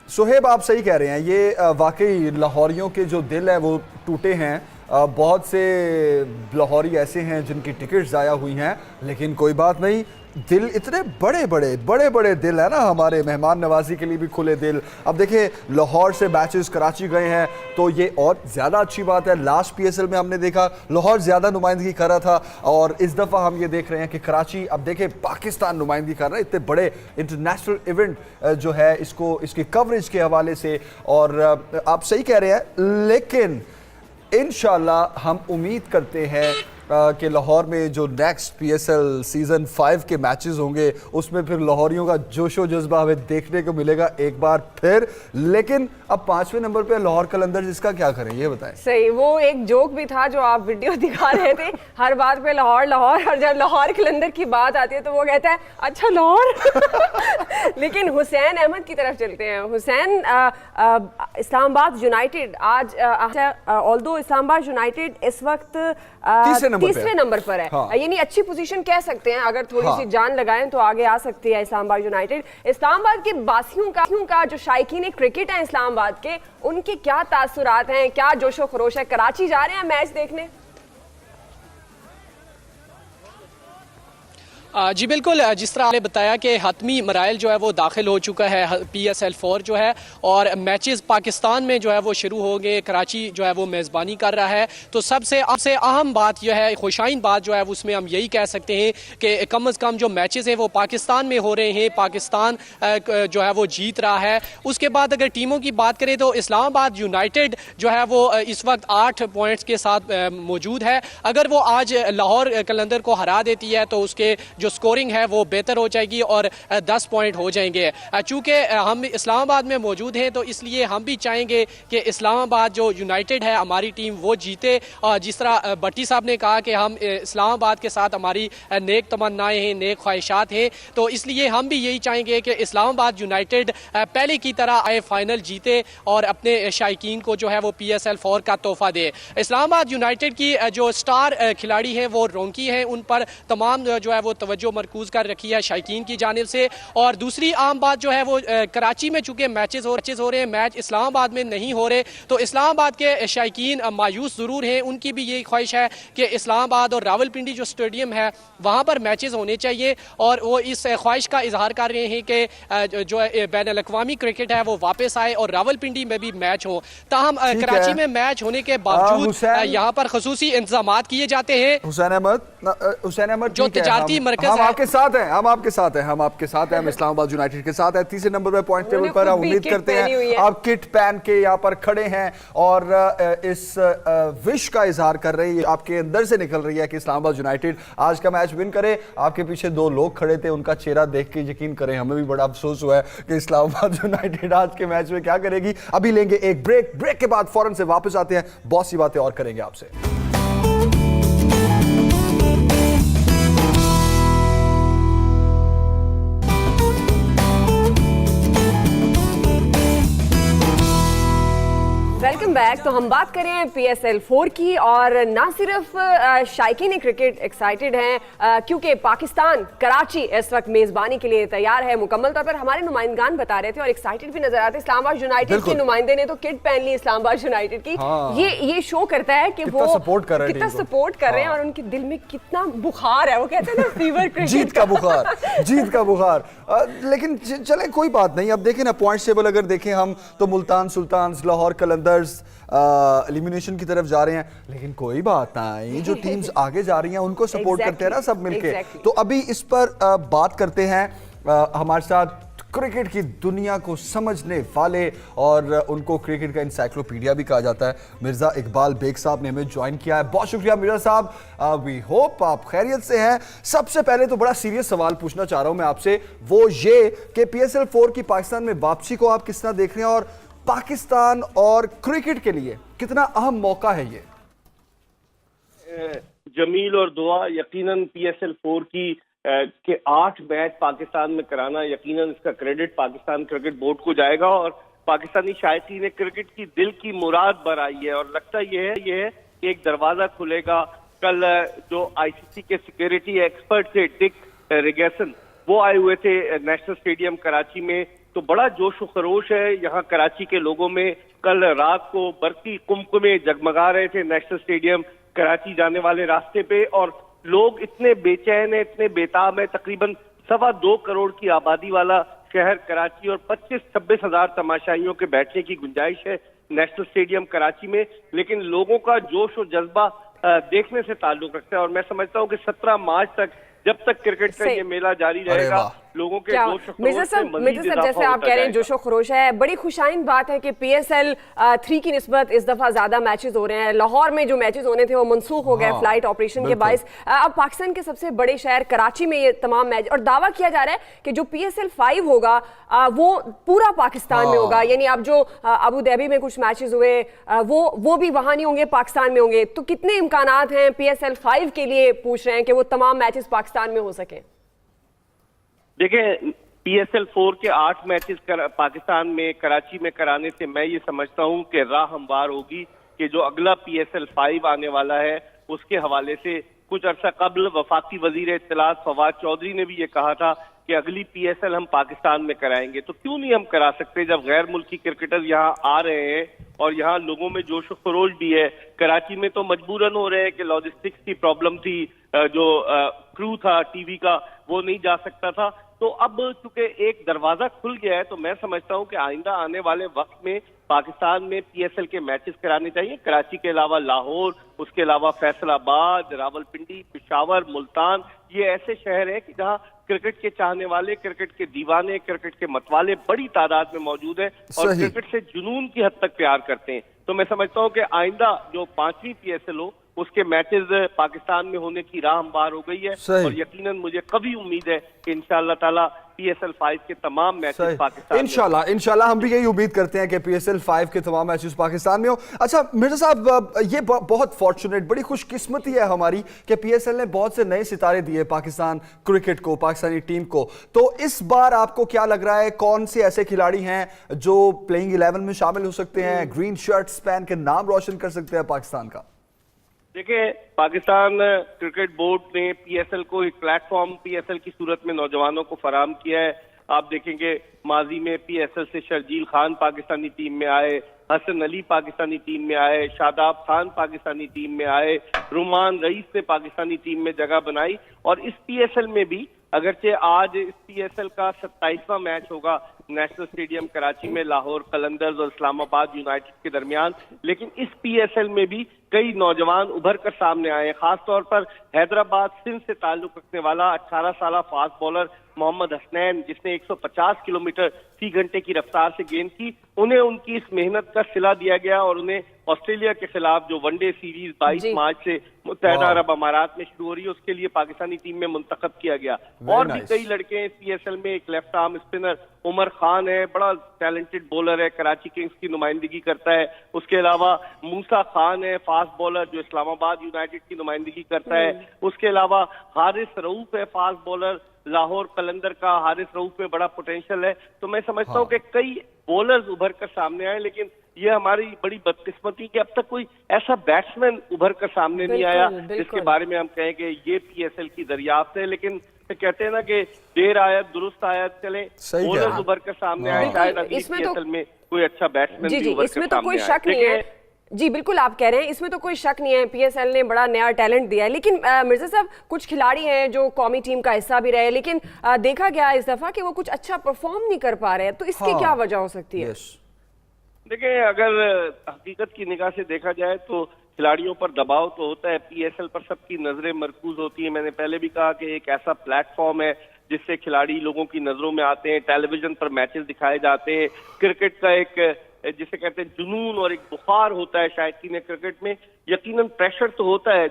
सुहेब, आप सही कह रहे हैं, ये वाकई लाहौरियों के जो दिल है वो टूटे हैं। बहुत से लाहौरी ऐसे हैं जिनकी टिकट ज़ाया हुई हैं, लेकिन कोई बात नहीं, दिल इतने बड़े दिल है ना हमारे, मेहमान नवाजी के लिए भी खुले दिल। अब देखिए लाहौर से मैचेस कराची गए हैं तो ये और ज़्यादा अच्छी बात है। लास्ट PSL में हमने देखा लाहौर ज़्यादा नुमाइंदगी कर रहा था और इस दफ़ा हम ये देख रहे हैं कि कराची, अब देखिए पाकिस्तान नुमाइंदगी कर रहा है इतने बड़े इंटरनेशनल इवेंट जो है इसकी कवरेज के हवाले से। और आप सही कह रहे हैं, लेकिन इंशाल्लाह हम उम्मीद करते हैं कि लाहौर में जो नेक्स्ट PSL सीज़न 5 के मैचेस होंगे उसमें फिर लाहौरियों का जोशो जज्बा हमें देखने को मिलेगा एक बार फिर। लेकिन अब 5वें नंबर पे लाहौर कलंदर, जिसका क्या करें ये बताएं। सही, वो एक जोक भी था जो आप वीडियो दिखा रहे थे, हर बात पे लाहौर लाहौर, और जब लाहौर कलंदर की बात आती है तो वो कहता है अच्छा लाहौर। लेकिन हुसैन अहमद की तरफ चलते हैं। हुसैन, इस्लामाबाद यूनाइटेड आज ऑल्दो इस्लामाबाद यूनाइटेड इस वक्त तीसरे नंबर पर है। हाँ। यानी अच्छी पोजीशन कह सकते हैं, अगर थोड़ी सी जान लगाएं तो आगे आ सकती है इस्लामाबाद यूनाइटेड। इस्लामाबाद के बासियों का जो शायकीन क्रिकेट है इस्लामाबाद के, उनके क्या तासुरात हैं, क्या जोशो खरोश है? कराची जा रहे हैं मैच देखने? जी बिल्कुल, जिस तरह आपने बताया कि हतमी मराइल जो है वो दाखिल हो चुका है PSL 4 जो है, और मैचेस पाकिस्तान में जो है वो शुरू हो गए। कराची जो है वो मेज़बानी कर रहा है। तो सबसे अहम बात यह है, खुशाइन बात जो है उसमें हम यही कह सकते हैं कि कम से कम जो मैचेस हैं वो पाकिस्तान में हो रहे हैं, पाकिस्तान जो है वो जीत रहा है। उसके बाद अगर टीमों की बात करें तो इस्लामाबाद यूनाइटेड जो है वो इस वक्त 8 पॉइंट्स के साथ मौजूद है। अगर वो आज लाहौर कलंदर को हरा देती है तो उसके जो स्कोरिंग है वो बेहतर हो जाएगी और 10 पॉइंट हो जाएंगे। चूंकि हम इस्लामाबाद में मौजूद हैं तो इसलिए हम भी चाहेंगे कि इस्लामाबाद जो यूनाइटेड है हमारी टीम वो जीते। और जिस तरह भट्टी साहब ने कहा कि हम इस्लामाबाद के साथ हमारी नेक तमन्नाएं हैं, नेक ख्वाहिशात हैं, तो इसलिए हम भी यही चाहेंगे कि इस्लामाबाद यूनाइटेड पहले की तरह आए, फाइनल जीते और अपने शायकीन को जो है वो PSL 4 का तोहफा दे। इस्लामाबाद यूनाइटेड की जो स्टार खिलाड़ी हैं वो रोंकी हैं, उन पर तमाम जो है वो तवज्जो मरकूज कर रखी है शायकीन की जानिब से। और दूसरी आम बात जो है वो कराची में चूंकि मैचेस हो रहे हैं, मैच इस्लामाबाद में नहीं हो रहे, तो इस्लामाबाद के शायकीन मायूस ज़रूर हैं। उनकी भी यही ख्वाहिश है कि इस्लामाबाद और रावलपिंडी जो स्टेडियम है वहाँ पर मैचेस होने चाहिए, और वो इस ख्वाहिश का इजहार कर रहे हैं कि जो बैन अल-अक़वामी क्रिकेट है वो वापस आए और रावलपिंडी में भी मैच हो। ताहम कराची में मैच होने के बावजूद यहाँ पर खसूसी इंतजाम किए जाते हैं। हुसैन अहमद जो तजारती मरकज हम आपके साथ हैं, हम इस्लामाबाद यूनाइटेड के साथ हैं। तीसरे नंबर पे पॉइंट टेबल पर हम उम्मीद करते हैं आप किट पहन के यहाँ पर खड़े हैं और इस विश का इजहार कर रहे हैं, आपके अंदर से निकल रही है कि इस्लामाबाद यूनाइटेड आज का मैच विन करे। आपके पीछे 2 लोग खड़े थे, उनका चेहरा देख के यकीन करें हमें भी बड़ा अफसोस हुआ है कि इस्लामाबाद यूनाइटेड आज के मैच में क्या करेगी। अभी लेंगे एक ब्रेक के बाद फौरन से वापस आते हैं, बहुत सी बातें और करेंगे आपसे। Welcome back. तो हम बात करें PSL 4 की, और ना सिर्फ शायकीन क्रिकेट एक्साइटेड हैं क्योंकि पाकिस्तान कराची इस वक्त मेज़बानी के लिए तैयार है मुकम्मल तौर पर। हमारे नुमाइंदगान बता रहे थे और एक्साइटेड भी नजर आते। इस्लामाबाद यूनाइटेड के नुमाइंदे ने तो किट पहन ली इस्लामाबाद यूनाइटेड की। हाँ। ये शो करता है कि वो कितना सपोर्ट कर रहे हैं और उनके दिल में कितना बुखार है। वो कहते हैं ना फीवर क्रिकेट, जीत का बुखार। लेकिन चले कोई बात नहीं। अब देखें ना पॉइंट टेबल अगर देखें हम तो मुल्तान सुल्तान्स, लाहौर कलंदर्स एलिमिनेशन की तरफ जा रहे हैं, लेकिन कोई बात नहीं, जो टीम्स आगे जा रही हैं उनको सपोर्ट करते हैं ना सब मिलके। तो अभी इस पर बात करते हैं। हमारे साथ क्रिकेट की दुनिया को समझने वाले और उनको क्रिकेट का इंसाइक्लोपीडिया भी कहा जाता है, मिर्जा इकबाल बेग साहब ने हमें ज्वाइन किया है। बहुत शुक्रिया मिर्जा साहब, वी होप आप खैरियत से हैं। सबसे पहले तो बड़ा सीरियस सवाल पूछना चाह रहा हूं मैं आपसे, वो ये कि PSL 4 की पाकिस्तान में वापसी को आप किस तरह देख रहे हैं और पाकिस्तान और क्रिकेट के लिए कितना अहम मौका है ये? जमील और दुआ, यकीनन PSL 4 के 8 मैच पाकिस्तान में कराना, यकीनन इसका क्रेडिट पाकिस्तान क्रिकेट बोर्ड को जाएगा और पाकिस्तानी शायकीन क्रिकेट की दिल की मुराद बर आई है। और लगता यह है कि एक दरवाजा खुलेगा। कल जो ICC के सिक्योरिटी एक्सपर्ट थे डिक रिगेसन, वो आए हुए थे नेशनल स्टेडियम कराची में, तो बड़ा जोश व खरोश है यहाँ कराची के लोगों में। कल रात को बरकी कुमकुमे जगमगा रहे थे नेशनल स्टेडियम कराची जाने वाले रास्ते पे, और लोग इतने बेचैन है, इतने बेताब है। तकरीबन 2.25 करोड़ की आबादी वाला शहर कराची और 25-26 हजार तमाशाइयों के बैठने की गुंजाइश है नेशनल स्टेडियम कराची में। लेकिन लोगों का जोश और जज्बा देखने से ताल्लुक रखता है और मैं समझता हूँ कि 17 मार्च तक, जब तक क्रिकेट का ये मेला जारी रहेगा, लोगों के जोश मिर्जा साहब जैसे आप कह रहे हैं जोशो खरोश है, बड़ी खुशाइन बात है कि PSL 3 की निस्बत इस दफा ज्यादा मैचेस हो रहे हैं। लाहौर में जो मैचेस होने थे वो मंसूख हो गए फ्लाइट ऑपरेशन के बायस। अब पाकिस्तान के सबसे बड़े शहर कराची में ये तमाम मैच, और दावा किया जा रहा है कि जो PSL 5 होगा वो पूरा पाकिस्तान में होगा, यानी अब जो अबू धाबी में कुछ मैचेस हुए वो भी वहां नहीं होंगे, पाकिस्तान में होंगे। तो कितने इम्कानात हैं PSL 5 के लिए, पूछ रहे हैं कि वो तमाम मैचेस पाकिस्तान में हो सके? देखिए, PSL 4 के 8 मैचेस पाकिस्तान में कराची में कराने से मैं ये समझता हूँ कि राह हमवार होगी कि जो अगला PSL 5 आने वाला है उसके हवाले से कुछ अरसा कबल वफाकी वजीर इत्तलात फवाद चौधरी ने भी ये कहा था कि अगली PSL हम पाकिस्तान में कराएंगे। तो क्यों नहीं हम करा सकते जब गैर मुल्की क्रिकेटर यहाँ आ रहे हैं और यहाँ लोगों में जोश खरोश भी है। कराची में तो मजबूरन हो रहे हैं कि लॉजिस्टिक्स की प्रॉब्लम थी, जो क्रू था टीवी का वो नहीं जा सकता था। तो अब चूंकि एक दरवाजा खुल गया है, तो मैं समझता हूं कि आइंदा आने वाले वक्त में पाकिस्तान में PSL के मैचेस कराने चाहिए। कराची के अलावा लाहौर, उसके अलावा फैसलाबाद, रावलपिंडी, पेशावर, मुल्तान, ये ऐसे शहर हैं कि जहां क्रिकेट के चाहने वाले, क्रिकेट के दीवाने, क्रिकेट के मतवाले बड़ी तादाद में मौजूद है और क्रिकेट से जुनून की हद तक प्यार करते हैं। तो मैं समझता हूं कि आइंदा जो 5वीं PSL हो उसके मैचेस पाकिस्तान में होने की राह हमवार हो गई है और यकीनन मुझे कभी उम्मीद है कि इंशाअल्लाह ताला PSL 5 के तमाम मैचेस पाकिस्तान इंशाल्लाह हम भी यही उम्मीद करते हैं कि PSL 5 के तमाम मैचेस पाकिस्तान में हो। अच्छा मिर्जा साहब, ये बहुत फॉर्चुनेट, बड़ी खुशकिस्मती है हमारी कि PSL ने बहुत से नए सितारे दिए पाकिस्तान क्रिकेट को, पाकिस्तानी टीम को। तो इस बार आपको क्या लग रहा है, कौन से ऐसे खिलाड़ी हैं जो प्लेइंग 11 में शामिल हो सकते हैं, ग्रीन शर्ट्स पहन के नाम रोशन कर सकते हैं पाकिस्तान का? देखिए, पाकिस्तान क्रिकेट बोर्ड ने PSL को एक प्लेटफॉर्म PSL की सूरत में नौजवानों को फराहम किया है। आप देखेंगे माजी में PSL से शर्जील खान पाकिस्तानी टीम में आए, हसन अली पाकिस्तानी टीम में आए, शादाब खान पाकिस्तानी टीम में आए, रुमान रईस ने पाकिस्तानी टीम में जगह बनाई। और इस PSL में भी, अगरचे आज इस PSL का 27वां मैच होगा नेशनल स्टेडियम कराची में लाहौर कलंदर्स और इस्लामाबाद यूनाइटेड के दरमियान, लेकिन इस PSL में भी कई नौजवान उभर कर सामने आए। खासतौर पर हैदराबाद सिंध से ताल्लुक रखने वाला 18 साल फास्ट बॉलर मोहम्मद हसनैन, जिसने 150 किलोमीटर फी घंटे की रफ्तार से गेंद की, उन्हें उनकी इस मेहनत का सिला दिया गया और उन्हें ऑस्ट्रेलिया के खिलाफ जो वनडे सीरीज 22 मार्च से मुत्तहदा अरब अमारात में शुरू हो रही है उसके लिए पाकिस्तानी टीम में मुंतखब किया गया। और भी कई लड़के हैं इस PSL में। एक left arm spinner Umar Khan है, बड़ा टैलेंटेड बॉलर है, कराची किंग्स की नुमाइंदगी करता है। उसके अलावा मूसा खान है, फास्ट बॉलर, जो इस्लामाबाद यूनाइटेड की नुमाइंदगी करता है। उसके अलावा हारिस रऊफ है, फास्ट बॉलर, लाहौर कलंदर का। हारिस रऊफ में बड़ा पोटेंशियल है। तो मैं समझता हूँ कि कई बॉलर्स उभर कर सामने आए, लेकिन ये हमारी बड़ी बदकिस्मती कि अब तक कोई ऐसा बैट्समैन उभर कर सामने नहीं आया जिसके बारे में हम कहें कि ये PSL की दरियाफ्त है। लेकिन कहते हैं ना कि देर आयत दुरुस्त आयत चले, बॉलर्स उभर कर सामने आए, शायद अगली PSL में कोई अच्छा बैट्समैन भी उभर कर सामने आए। इसमें तो कोई शक नहीं है। जी बिल्कुल, आप कह रहे हैं, इसमें तो कोई शक नहीं है, PSL ने बड़ा नया टैलेंट दिया है। लेकिन मिर्जा साहब, कुछ खिलाड़ी हैं जो कौमी टीम का हिस्सा भी रहे, लेकिन देखा गया इस दफा कि वो कुछ अच्छा परफॉर्म नहीं कर पा रहे हैं। तो इसकी क्या वजह हो सकती है? देखिए, अगर हकीकत की निगाह से देखा जाए तो खिलाड़ियों पर दबाव तो होता है, पीएसएल पर सबकी नजरें मरकूज होती है। मैंने पहले भी कहा कि एक ऐसा प्लेटफॉर्म है जिससे खिलाड़ी लोगों की नजरों में आते हैं, टेलीविजन पर मैचेस दिखाए जाते हैं। क्रिकेट का एक जिसे कहते हैं जुनून और एक बुखार होता है शायकीन क्रिकेट में। यकीनन प्रेशर तो होता है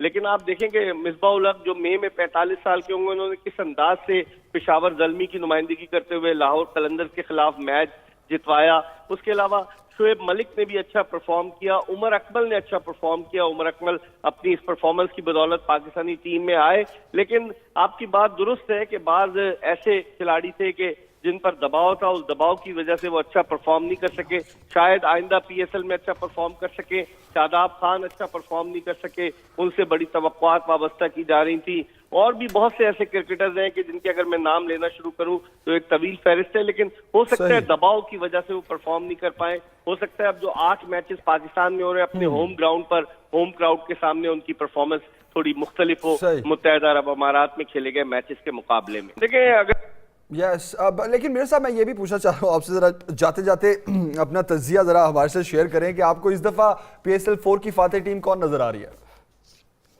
लेकिन आप देखेंगे मिसबाह-उल हक जो मई में 45 साल के होंगे, उन्होंने किस अंदाज से पेशावर ज़ल्मी की नुमाइंदगी करते हुए लाहौर कलंदर्स के खिलाफ मैच जितवाया। उसके अलावा शोएब मलिक ने भी अच्छा परफॉर्म किया, उमर अकमल ने अच्छा परफॉर्म किया। उमर अकमल अपनी इस परफॉर्मेंस की बदौलत पाकिस्तानी टीम में आए। लेकिन आपकी बात दुरुस्त है कि बाज ऐसे खिलाड़ी थे कि जिन पर दबाव था, उस दबाव की वजह से वो अच्छा परफॉर्म नहीं कर सके। शायद आइंदा पीएसएल में अच्छा परफॉर्म कर सके। शादाब खान अच्छा परफॉर्म नहीं कर सके, उनसे बड़ी तवक्कुआत वाबस्ता की जा रही थी। और भी बहुत से ऐसे क्रिकेटर्स हैं कि जिनके अगर मैं नाम लेना शुरू करूं तो एक तवील फहरिस्त है, लेकिन हो सकता है दबाव की वजह से वो परफॉर्म नहीं कर पाए। हो सकता है अब जो 8 मैचेस पाकिस्तान में हो रहे हैं अपने होम ग्राउंड पर, होम क्राउड के सामने उनकी परफॉर्मेंस थोड़ी मुख्तलिफ हो मुत्तहिदा अरब अमारात में खेले गए मैचेस के मुकाबले में। देखिए अगर अब लेकिन मेरे साहब मैं ये भी पूछना चाह रहा हूँ आपसे, जरा जाते जाते अपना तज्जिया जरा हमारे से शेयर करें कि आपको इस दफा PSL 4 की फातेह टीम कौन नजर आ रही है?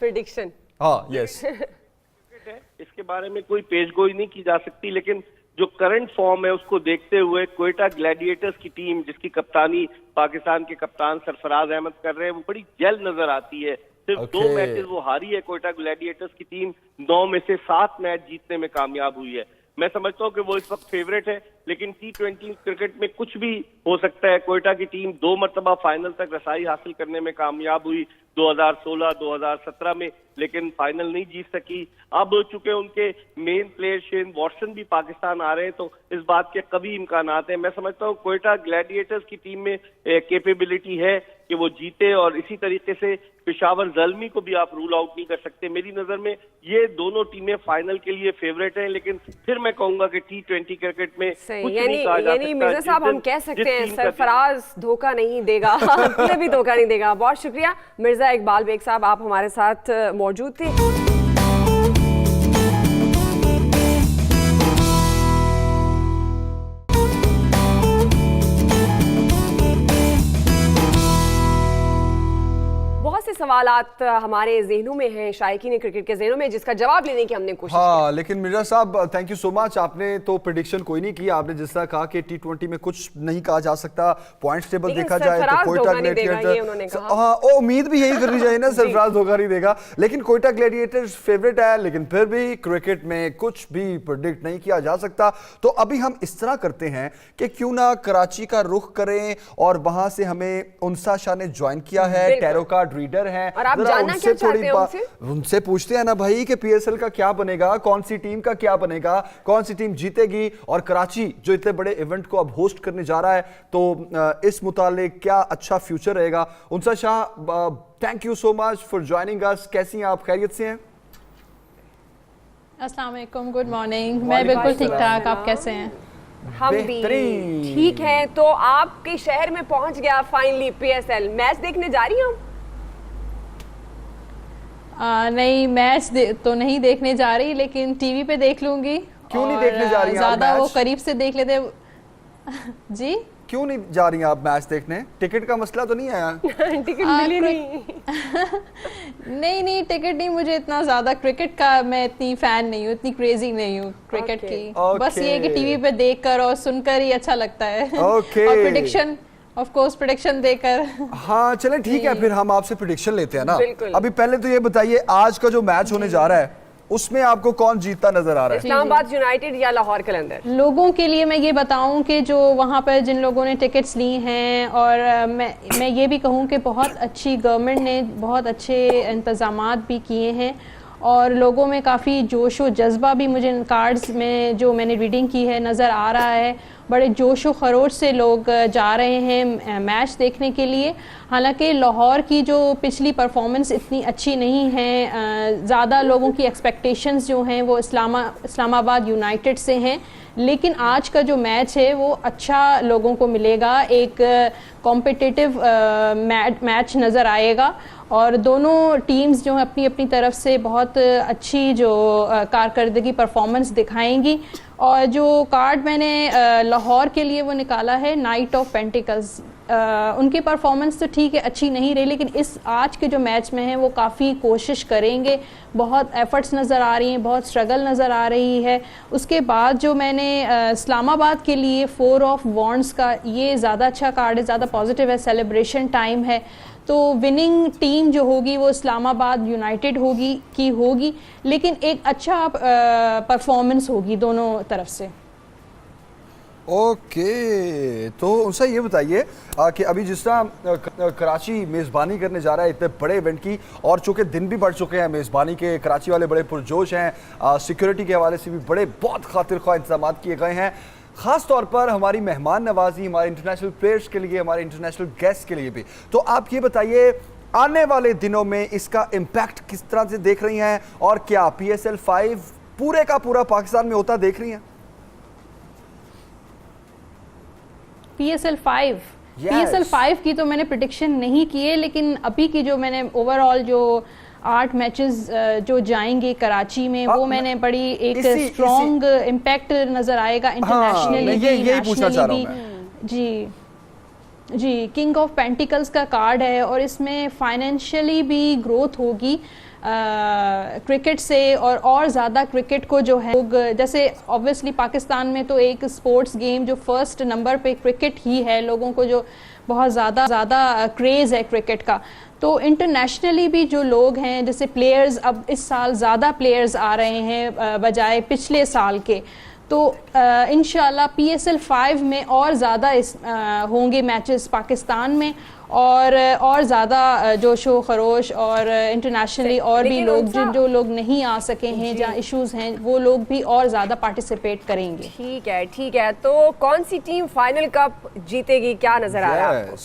प्रेडिक्शन। हाँ, यस। इसके बारे में कोई पेशगोई नहीं की जा सकती, लेकिन जो करंट फॉर्म है उसको देखते हुए क्वेटा ग्लैडिएटर्स की टीम जिसकी कप्तानी पाकिस्तान के कप्तान सरफराज अहमद कर रहे हैं, वो बड़ी जल्द नजर आती है। सिर्फ 2 मैचेस वो हारी है क्वेटा ग्लैडिएटर्स की टीम, 9 में से 7 मैच जीतने में कामयाब हुई है। मैं समझता हूं कि वो इस वक्त फेवरेट है, लेकिन T20 क्रिकेट में कुछ भी हो सकता है। क्वेटा की टीम 2 मरतबा फाइनल तक रसाई हासिल करने में कामयाब हुई 2016, 2017 में, लेकिन फाइनल नहीं जीत सकी। अब चूंकि उनके मेन प्लेयर शेन वॉटसन भी पाकिस्तान आ रहे हैं तो इस बात के कभी इम्कानात हैं। मैं समझता हूँ क्वेटा ग्लैडिएटर्स की टीम में कैपेबिलिटी है कि वो जीते, और इसी तरीके से पेशावर ज़ल्मी को भी आप रूल आउट नहीं कर सकते। मेरी नजर में ये दोनों टीमें फाइनल के लिए फेवरेट हैं, लेकिन फिर मैं कहूंगा कि T20 क्रिकेट में कुछ नहीं कहा जा सकता। मिर्जा साहब हम कह सकते हैं सरफराज धोखा नहीं देगा, कोई भी धोखा नहीं देगा। बहुत शुक्रिया मिर्जा इकबाल बेग साहब, आप हमारे साथ मौजूद थे। सवालात हमारे जहनों में हैं, शायकीन क्रिकेट के जहनों में, जिसका जवाब लेने की हमने कोशिश की। लेकिन मिर्जा साहब थैंक यू सो मच, आपने तो प्रेडिक्शन कोई नहीं की। आपने जिस तरह कहा कि T20 में कुछ नहीं कहा जा सकता, पॉइंट्स टेबल देखा जाए तो कोयटा ग्लैडिएटर्स, हाँ उम्मीद भी यही करनी चाहिए ना, सरफराज धोखा नहीं देगा। लेकिन कोयटा ग्लैडिएटर्स फेवरेट है, लेकिन फिर भी क्रिकेट में कुछ भी प्रेडिक्ट नहीं किया जा सकता। तो अभी हम इस तरह करते हैं कि क्यों ना कराची का रुख करें, और वहां से हमें उनसा शाह ने ज्वाइन किया है, टैरो कार्ड रीडर हैं, और आप जानना क्या चाहते हैं उनसे पूछते हैं ना भाई कि PSL का क्या बनेगा, कौन सी टीम का क्या बनेगा, कौन सी टीम जीतेगी, और कराची जो इतने बड़े इवेंट को अब होस्ट करने जा रहा है तो इस मुतालिक क्या अच्छा फ्यूचर रहेगा। Unsa Shah, thank you so much for joining us. कैसी हैं आप, खैरियत से हैं? अस्सलाम वालेकुम, गुड मॉर्निंग। मैं बिल्कुल ठीक ठाक, आप कैसे हैं? हम भी ठीक हैं। तो आपके शहर में पहुंच गया फाइनली PSL, मैच देखने जा रही हूं? नहीं, मैच तो नहीं देखने जा रही, लेकिन टीवी पे देख लूंगी। क्यों नहीं देखने जा रही हैं? ज्यादा वो करीब से देख लेते जी। क्यों नहीं जा रही हैं आप मैच देखने? टिकट का मसला तो नहीं आया? टिकट मिली नहीं। नहीं, टिकट नहीं, मुझे इतना ज्यादा क्रिकेट का मैं इतनी फैन नहीं हूँ, इतनी क्रेजी नहीं हूँ क्रिकेट की। बस ये कि टीवी पे देखकर और सुनकर ही अच्छा लगता है। और प्रेडिक्शन ऑफ कोर्स प्रेडिक्शन देकर। हाँ चलें ठीक है, फिर हम आपसे प्रेडिक्शन लेते हैं ना। अभी पहले तो ये बताइए आज का जो मैच होने जा रहा है उसमें आपको कौन जीतता नजर आ रहा है? इस्लामाबाद यूनाइटेड या लाहौर कलंदर? लोगों के लिए मैं ये बताऊं कि जो वहाँ पर जिन लोगों ने टिकट्स ली हैं, और मैं ये भी कहूँ कि बहुत अच्छी गवर्नमेंट ने बहुत अच्छे इंतज़ामात भी किए हैं, और लोगों में काफ़ी जोश व जज्बा भी मुझे कार्ड्स में जो मैंने रीडिंग की है नज़र आ रहा है। बड़े जोश व खरोश से लोग जा रहे हैं मैच देखने के लिए। हालांकि लाहौर की जो पिछली परफॉर्मेंस इतनी अच्छी नहीं है, ज़्यादा लोगों की एक्सपेक्टेशंस जो हैं वो इस्लामाबाद यूनाइटेड से हैं, लेकिन आज का जो मैच है वो अच्छा लोगों को मिलेगा, एक कॉम्पिटिटिव मैच नज़र आएगा, और दोनों टीम्स जो हैं अपनी अपनी तरफ से बहुत अच्छी जो कारकर्दगी परफॉर्मेंस दिखाएंगी। और जो कार्ड मैंने लाहौर के लिए वो निकाला है नाइट ऑफ पेंटिकल्स, उनकी परफॉर्मेंस तो ठीक है, अच्छी नहीं रही, लेकिन इस आज के जो मैच में है वो काफ़ी कोशिश करेंगे, बहुत एफर्ट्स नज़र आ रही हैं, बहुत स्ट्रगल नज़र आ रही है। उसके बाद जो मैंने इस्लामाबाद के लिए 4 ऑफ वॉन्ड्स का, ये ज़्यादा अच्छा कार्ड है, ज़्यादा पॉजिटिव है, सेलिब्रेशन टाइम है, तो विनिंग टीम जो होगी वो इस्लामाबाद यूनाइटेड होगी, लेकिन एक अच्छा परफॉर्मेंस होगी दोनों तरफ से। ओके, तो उनसे ये बताइए कि अभी जिस तरह कराची मेज़बानी करने जा रहा है इतने बड़े इवेंट की, और चूंकि दिन भी बढ़ चुके हैं मेज़बानी के, कराची वाले बड़े पुरजोश हैं, सिक्योरिटी के हवाले से भी बड़े बहुत खातिर ख्वाह इंतजाम किए गए हैं, ख़ास तौर पर हमारी मेहमान नवाजी हमारे इंटरनेशनल प्लेयर्स के लिए, हमारे इंटरनेशनल गेस्ट के लिए भी। तो आप ये बताइए आने वाले दिनों में इसका इम्पैक्ट किस तरह से देख रही हैं, और क्या PSL 5 पूरे का पूरा पाकिस्तान में होता देख रही हैं? PSL 5 की तो मैंने प्रिडिक्शन नहीं की है, लेकिन अभी की जो मैंने ओवरऑल जो 8 मैचेस जो जाएंगे कराची में, वो मैंने बड़ी एक स्ट्रॉन्ग इम्पैक्ट नजर आएगा इंटरनेशनली भी, नेशनली भी। जी, किंग ऑफ पेंटिकल्स का कार्ड है और इसमें फाइनेंशियली भी ग्रोथ होगी क्रिकेट से, और ज़्यादा क्रिकेट को जो है लोग, जैसे ऑब्वियसली पाकिस्तान में तो एक स्पोर्ट्स गेम जो फर्स्ट नंबर पे क्रिकेट ही है, लोगों को जो बहुत ज़्यादा क्रेज़ है क्रिकेट का, तो इंटरनेशनली भी जो लोग हैं, जैसे प्लेयर्स, अब इस साल ज़्यादा प्लेयर्स आ रहे हैं बजाय पिछले साल के, तो इंशाल्लाह PSL 5 में और ज़्यादा होंगे मैचेस पाकिस्तान में, और ज़्यादा जोशो खरोश, और इंटरनेशनली और भी लोग जो लोग नहीं आ सके हैं, जहाँ इश्यूज हैं, वो लोग भी और ज़्यादा पार्टिसिपेट करेंगे। ठीक है, तो कौन सी टीम फाइनल कप जीतेगी, क्या नजर आ रहा है आपको?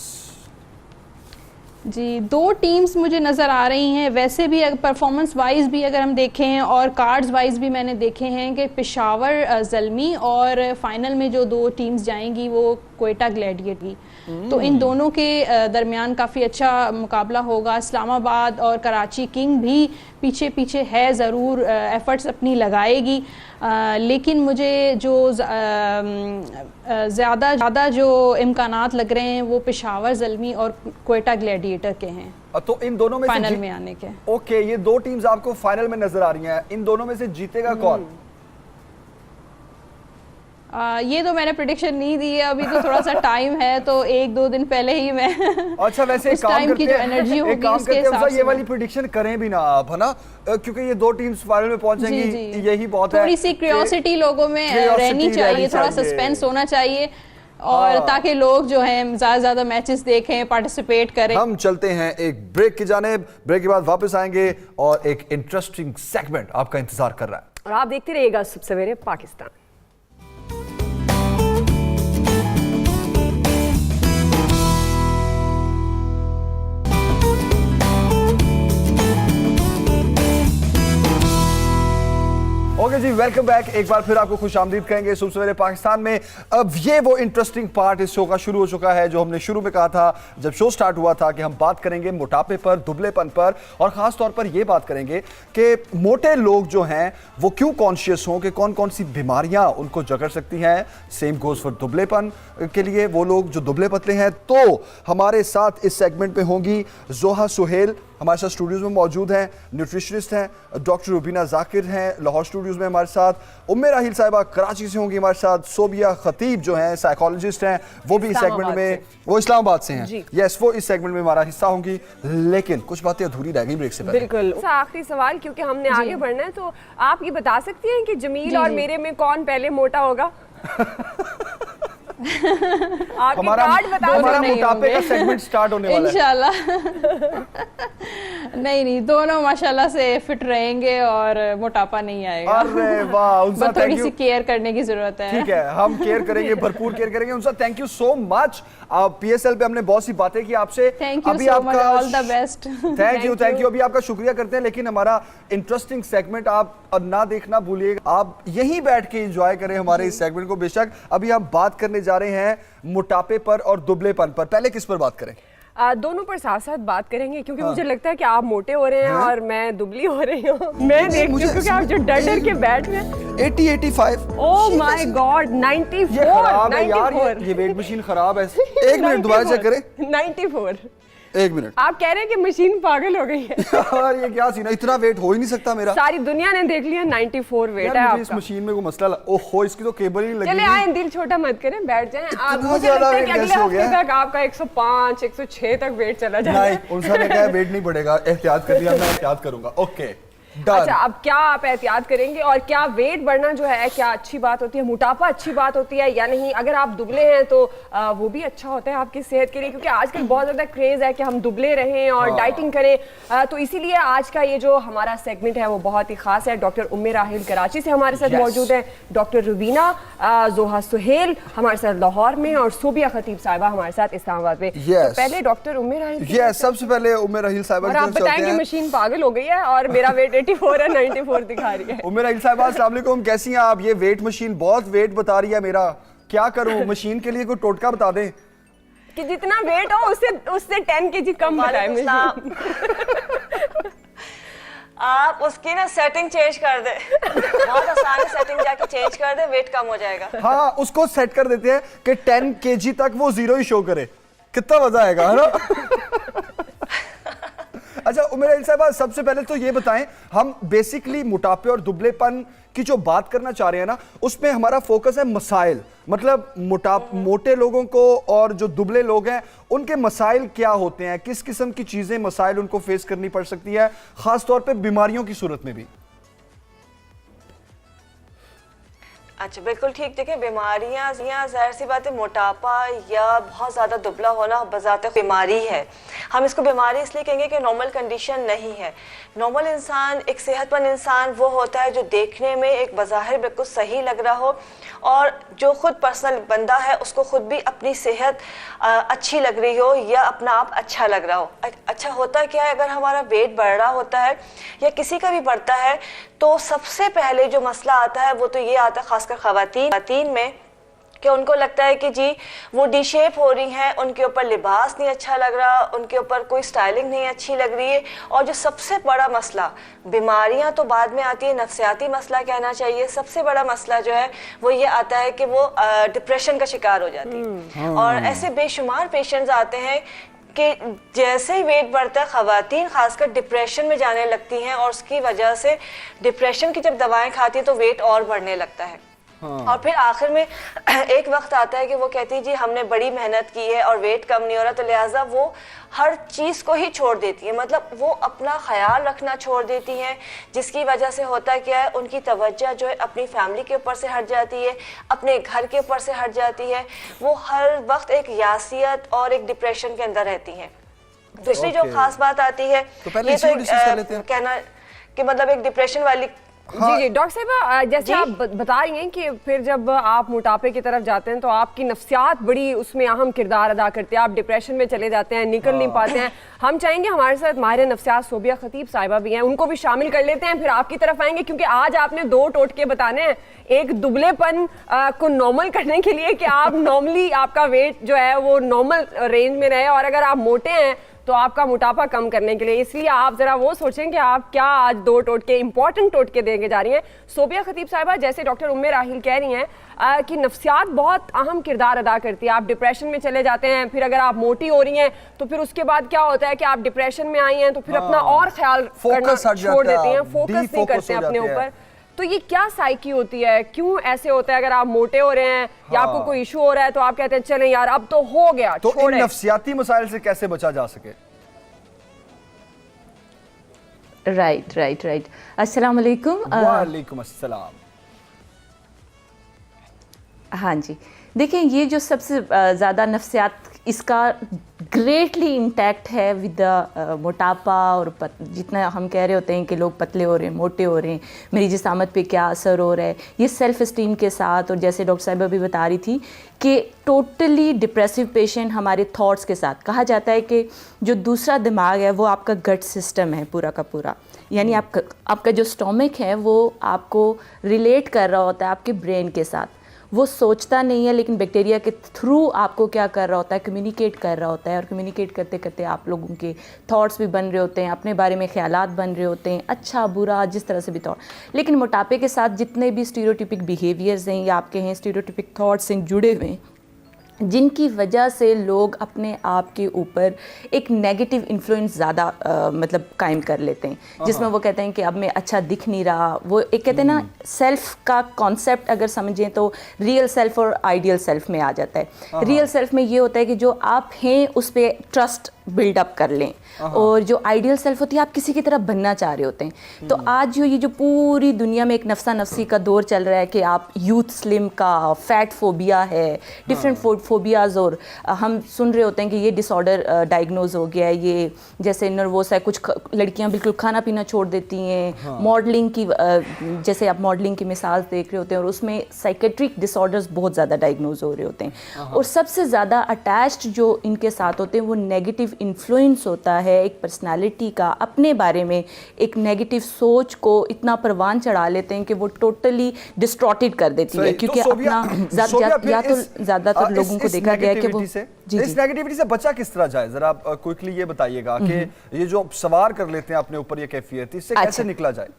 जी, 2 टीम्स मुझे नज़र आ रही हैं, वैसे भी परफॉर्मेंस वाइज भी अगर हम देखें हैं और कार्ड्स वाइज भी मैंने देखे हैं कि पेशावर ज़ल्मी, और फाइनल में जो 2 टीम्स जाएंगी वो क्वेटा ग्लैडिएटर, तो इन दोनों के दरमियान काफ़ी अच्छा मुकाबला होगा। इस्लामाबाद और कराची किंग भी पीछे है, ज़रूर एफर्ट्स अपनी लगाएगी, लेकिन मुझे जो ज़्यादा जो इम्कानात लग रहे हैं वो पेशावर ज़ल्मी और क्वेटा ग्लैडिएटर के हैं, तो इन दोनों में फाइनल में आने के। ओके, ये 2 टीम्स आपको फाइनल में नजर आ रही हैं, इन दोनों में से जीतेगा कौन? ये तो मैंने प्रेडिक्शन नहीं दी है, अभी तो थोड़ा सा टाइम है, तो 1-2 दिन पहले ही मैं अच्छा, वैसे उस टाइम की जो एनर्जी होगी उसके हिसाब से ये वाली प्रेडिक्शन करें भी ना आप, है ना, क्योंकि ये 2 टीम्स फाइनल में पहुंचेंगी, यही बहुत है। थोड़ी सी क्यूरियोसिटी लोगों में रहनी चाहिए, थोड़ा सस्पेंस होना चाहिए, और ताकि लोग जो हैं ज़्यादा मैचेस देखें, पार्टिसिपेट करें। हम चलते हैं एक ब्रेक की जानिब, ब्रेक के बाद वापस आएंगे और एक इंटरेस्टिंग सेगमेंट आपका इंतजार कर रहा है, और आप देखते रहिएगा सुबह सवेरे पाकिस्तान। ओके जी, वेलकम बैक। एक बार फिर आपको खुशामदीद कहेंगे सुबह सवेरे पाकिस्तान में। अब ये वो इंटरेस्टिंग पार्ट इस शो का शुरू हो चुका है जो हमने शुरू में कहा था जब शो स्टार्ट हुआ था कि हम बात करेंगे मोटापे पर, दुबलेपन पर, और ख़ास तौर पर ये बात करेंगे कि मोटे लोग जो हैं वो क्यों कॉन्शियस हों कि कौन कौन सी बीमारियां उनको जकड़ सकती हैं। सेम गोज़ फॉर दुबलेपन के लिए, वो लोग जो दुबले पतले हैं। तो हमारे साथ इस सेगमेंट में होंगी जोहा सुहेल, हमारे साथ स्टूडियोज में मौजूद हैं, न्यूट्रिशनिस्ट हैं, डॉक्टर रुबीना जाकिर हैं लाहौर स्टूडियोज में हमारे साथ, उम्मे राहिल साहिबा कराची से होंगी हमारे साथ, सोबिया खतीब जो हैं साइकोलॉजिस्ट हैं, वो भी इस सेगमेंट में, वो इस्लामाबाद से हैं, यस, वो इस सेगमेंट में हमारा हिस्सा होंगी। लेकिन कुछ बातें अधूरी रह गई ब्रेक से पहले। बिल्कुल, आखिरी सवाल, क्योंकि हमने आगे बढ़ना है, तो आप ये बता सकती हैं कि जमील और मेरे में कौन पहले मोटा होगा? हमारा मोटापे का सेगमेंट स्टार्ट होने वाला है इंशाल्लाह। नहीं, दोनों माशाल्लाह से फिट रहेंगे और मोटापा नहीं आएगा। अरे वाह, उनसा थोड़ी सी केयर करने की जरूरत है। ठीक है, हम केयर करेंगे, भरपूर केयर करेंगे। Unsa thank you so much. PSL पे हमने बहुत सी बातें की आपसे। Thank you so much, all the best. Thank you. अभी आपका शुक्रिया करते हैं, लेकिन हमारा इंटरेस्टिंग सेगमेंट आप ना देखना भूलिएगा। आप यहीं बैठ के एंजॉय करें हमारे इस सेगमेंट को। बेशक अभी हम बात करने जा रहे हैं मोटापे पर और दुबलेपन पर। पहले किस पर बात करें? दोनों पर साथ साथ बात करेंगे क्योंकि मुझे लगता है कि आप मोटे हो रहे हैं और मैं दुबली हो रही हूँ। मैं देखती हूँ क्योंकि आप जो डर डर के बैठ रहे हैं। 80-85। Oh my God 94। ये खराब है यार, ये वेट मशीन खराब है। एक मिनट दोबारा चेक करें। 94। एक मिनट। आप कह रहे हैं कि मशीन पागल हो गई है। यार ये क्या सीन है, इतना वेट हो ही नहीं सकता मेरा। सारी दुनिया ने देख लिया 94 वेट है आपका। इस मशीन में कोई मसला ओहो, इसकी तो केबल ही नहीं लगी। चले आए, दिल छोटा मत करें, बैठ जाएं। आप इतना मुझे ज्यादा लगता है वेट कि अगले कैसे हो हफ्ते गया? तक आपका 105 106 तक वेट चला जाएगा। नहीं, उनसे ने कहा वेट नहीं बढ़ेगा, एहतियात कर दिया, मैं एहतियात करूंगा। Okay done. अच्छा, अब क्या आप एहतियात करेंगे और क्या वेट बढ़ना जो है क्या अच्छी बात होती है, मोटापा अच्छी बात होती है या नहीं? अगर आप दुबले हैं तो वो भी अच्छा होता है आपकी सेहत के लिए, क्योंकि आजकल बहुत ज़्यादा क्रेज़ है कि हम दुबले रहें और डाइटिंग करें। तो इसीलिए आज का ये जो हमारा सेगमेंट है वो बहुत ही खास है। डॉक्टर उम्मे राहिल कराची से हमारे साथ मौजूद हैं, डॉक्टर रुबीना जोहा सुहेल हमारे साथ लाहौर में और सोबिया खतीब साहिबा हमारे साथ इस्लामाबाद में। तो पहले डॉक्टर उम्मे राहिल, सबसे पहले उम्मे राहिल साहिबा और आप बताएं कि मशीन पागल हो गई है और मेरा वेट 84 है, 94 दिखा रही है। उम्मे राहिल साहिबा अस्सलाम वालेकुम, कैसी हैं आप? ये वेट मशीन बहुत वेट बता रही है मेरा, क्या करूं? मशीन के लिए कोई टोटका बता दें कि जितना वेट हो उससे 10 kg कम बताएं मशीन। आप उसकी ना सेटिंग चेंज कर दे, बहुत आसान है, सेटिंग जाके चेंज कर दे, वेट कम हो जाएगा। हाँ, उसको सेट कर देते हैं कि 10 kg तक वो 0 ही शो करे, कितना मजा आएगा, है ना? अच्छा उम्मे राहिल साहिबा, सबसे पहले तो ये बताएं, हम बेसिकली मोटापे और दुबलेपन की जो बात करना चाह रहे हैं ना, उसमें हमारा फोकस है मसाइल, मतलब मोटे लोगों को और जो दुबले लोग हैं उनके मसाइल क्या होते हैं, किस किस्म की चीजें मसाइल उनको फेस करनी पड़ सकती है, खास तौर पे बीमारियों की सूरत में भी। अच्छा बिल्कुल ठीक। देखिए बीमारियां जाहिर सी बात है, मोटापा या बहुत ज़्यादा दुबला होना बज़ाते बीमारी है। हम इसको बीमारी इसलिए कहेंगे कि नॉर्मल कंडीशन नहीं है। नॉर्मल इंसान, एक सेहतमंद इंसान वो होता है जो देखने में एक बज़ाहिर बिल्कुल सही लग रहा हो और जो खुद पर्सनल बंदा है उसको खुद भी अपनी सेहत अच्छी लग रही हो या अपना आप अच्छा लग रहा हो। अच्छा होता क्या है, अगर हमारा वेट बढ़ रहा होता है या किसी का भी बढ़ता है तो सबसे पहले जो मसला आता है वो तो ये आता है, खासकर ख़वातीन में, कि उनको लगता है कि जी वो डी शेप हो रही हैं, उनके ऊपर लिबास नहीं अच्छा लग रहा, उनके ऊपर कोई स्टाइलिंग नहीं अच्छी लग रही है। और जो सबसे बड़ा मसला, बीमारियां तो बाद में आती है, नफ्सियाती मसला कहना चाहिए, सबसे बड़ा मसला जो है वो ये आता है कि वो डिप्रेशन का शिकार हो जाती है। और ऐसे बेशुमार पेशेंट्स आते हैं कि जैसे ही वेट बढ़ता है ख़वातीन खासकर डिप्रेशन में जाने लगती हैं और उसकी वजह से डिप्रेशन की जब दवाएं खाती हैं तो वेट और बढ़ने लगता है। और फिर आखिर में एक वक्त आता है कि वो कहती है जी हमने बड़ी मेहनत की है और वेट कम नहीं हो रहा, तो लिहाजा वो हर चीज़ को ही छोड़ देती है, मतलब वो अपना ख्याल रखना छोड़ देती हैं, जिसकी वजह से होता क्या है, उनकी तवज्जो जो है अपनी फैमिली के ऊपर से हट जाती है, अपने घर के ऊपर से हट जाती है, वो हर वक्त एक यासियत और एक डिप्रेशन के अंदर रहती हैं। दूसरी जो खास बात आती है तो ये तो कहना कि मतलब एक डिप्रेशन वाली जी जी डॉक्टर साहब, जैसे आप बता रही हैं कि फिर जब आप मोटापे की तरफ जाते हैं तो आपकी नफ्सियात बड़ी उसमें अहम किरदार अदा करते हैं, आप डिप्रेशन में चले जाते हैं, निकल नहीं पाते हैं। हम चाहेंगे हमारे साथ माहिर नफ्सियात सोबिया खतीब साहिबा भी हैं, उनको भी शामिल कर लेते हैं, फिर आपकी तरफ आएंगे क्योंकि आज आपने 2 टोटके बताने हैं, एक दुबलेपन को नॉर्मल करने के लिए कि आप नॉर्मली आपका वेट जो है वो नॉर्मल रेंज में रहे, और अगर आप मोटे हैं तो आपका मोटापा कम करने के लिए। इसलिए आप जरा वो सोचें कि आप क्या आज 2 टोटके, इंपॉर्टेंट टोटके देंगे जा रही हैं। सोबिया खतीब साहिबा, जैसे डॉक्टर उम्मे राहिल कह रही हैं कि नफ्सियात बहुत अहम किरदार अदा करती है, आप डिप्रेशन में चले जाते हैं, फिर अगर आप मोटी हो रही हैं तो फिर उसके बाद क्या होता है कि आप डिप्रेशन में आई हैं तो फिर अपना और ख्याल करना छोड़ देती हैं, फोकस नहीं करते हैं अपने ऊपर। तो ये क्या साइकी होती है, क्यों ऐसे होता है? अगर आप मोटे हो रहे हैं या आपको कोई इशू हो रहा है तो आप कहते हैं चलें यार अब तो हो गया, तो इन नफ्सियाती मसाइल से कैसे बचा जा सके? राइट। अस्सलाम वालेकुम। वालेकुम अस्सलाम। हाँ जी, देखिए ये जो सबसे ज़्यादा नफ्सियात इसका ग्रेटली इंटैक्ट है विद मोटापा और जितना हम कह रहे होते हैं कि लोग पतले हो रहे हैं, मोटे हो रहे हैं, मेरी जिस्मात पे क्या असर हो रहा है, ये सेल्फ इस्टीम के साथ, और जैसे डॉक्टर साहिबा भी बता रही थी कि टोटली डिप्रेसिव पेशेंट हमारे थॉट्स के साथ, कहा जाता है कि जो दूसरा दिमाग है वो आपका गट सिस्टम है पूरा का पूरा, यानी आपका जो स्टोमक है वो आपको रिलेट कर रहा होता है आपके ब्रेन के साथ। वो सोचता नहीं है, लेकिन बैक्टीरिया के थ्रू आपको क्या कर रहा होता है, कम्युनिकेट कर रहा होता है, और कम्युनिकेट करते करते आप लोगों के थॉट्स भी बन रहे होते हैं, अपने बारे में ख्यालात बन रहे होते हैं, अच्छा बुरा जिस तरह से भी थॉट। लेकिन मोटापे के साथ जितने भी स्टीरियोटिपिक बिहेवियर्स हैं या आपके हैं स्टीरियोटिपिक थॉट्स हैं जुड़े हुए हैं, जिनकी वजह से लोग अपने आप के ऊपर एक नेगेटिव इन्फ्लुएंस ज़्यादा मतलब कायम कर लेते हैं, जिसमें वो कहते हैं कि अब मैं अच्छा दिख नहीं रहा। वो एक कहते हैं ना, सेल्फ का कॉन्सेप्ट अगर समझें तो रियल सेल्फ और आइडियल सेल्फ में आ जाता है। रियल सेल्फ में ये होता है कि जो आप हैं उस पर ट्रस्ट बिल्डअप कर लें, और जो आइडियल सेल्फ होती है आप किसी की तरह बनना चाह रहे होते हैं। तो आज जो ये जो पूरी दुनिया में एक नफ्सा नफ्सी का दौर चल रहा है कि आप यूथ स्लिम का, फैट फोबिया है, डिफरेंट फोबियाज, और हम सुन रहे होते हैं कि ये डिसऑर्डर डायग्नोज हो गया है, ये जैसे नर्वोस है, कुछ लड़कियां बिल्कुल खाना पीना छोड़ देती हैं, मॉडलिंग की जैसे आप मॉडलिंग की मिसाल देख रहे होते हैं, और उसमें साइकेट्रिक डिसऑर्डर्स बहुत ज़्यादा डायग्नोज हो रहे होते हैं। और सबसे ज़्यादा अटैच्ड जो इनके साथ होते हैं वो नेगेटिव इन्फ्लुएंस होता है एक पर्सनालिटी का, अपने बारे में एक नेगेटिव सोच को इतना परवान चढ़ा लेते हैं कि वो टोटली डिस्टॉर्टेड कर देती है, क्योंकि अपना या तो ज़्यादातर लोगों को देखा गया है कि वो इस नेगेटिविटी से बचा किस तरह जाए, जरा आप क्विकली ये बताइएगा कि ये जो सवार कर लेते हैं अपने ऊपर ये कैफियत, इससे कैसे निकला जाए?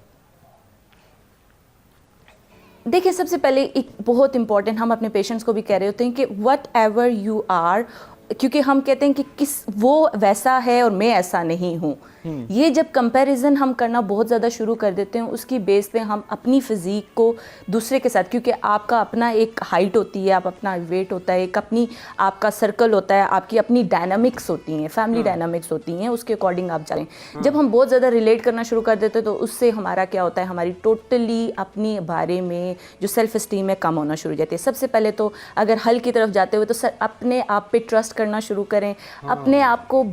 देखिए, सबसे पहले एक बहुत इंपॉर्टेंट, हम अपने पेशेंट्स को भी कह रहे होते हैं कि वट एवर यू आर, क्योंकि हम कहते हैं कि वो वैसा है और मैं ऐसा नहीं हूँ। ये जब कंपैरिजन हम करना बहुत ज़्यादा शुरू कर देते हैं, उसकी बेस पे हम अपनी फिज़ीक को दूसरे के साथ, क्योंकि आपका अपना एक हाइट होती है, आप अपना वेट होता है, एक अपनी आपका सर्कल होता है, आपकी अपनी डायनामिक्स होती हैं, फैमिली डायनामिक्स होती हैं, उसके अकॉर्डिंग आप चलें। जब हम बहुत ज़्यादा रिलेट करना शुरू कर देते हैं तो उससे हमारा क्या होता है, हमारी टोटली अपने बारे में जो सेल्फ इस्टीम है कम होना शुरू हो जाती है। सबसे पहले तो अगर हल की तरफ जाते हुए तो अपने आप पे ट्रस्ट करना शुरू करें, अपने आप को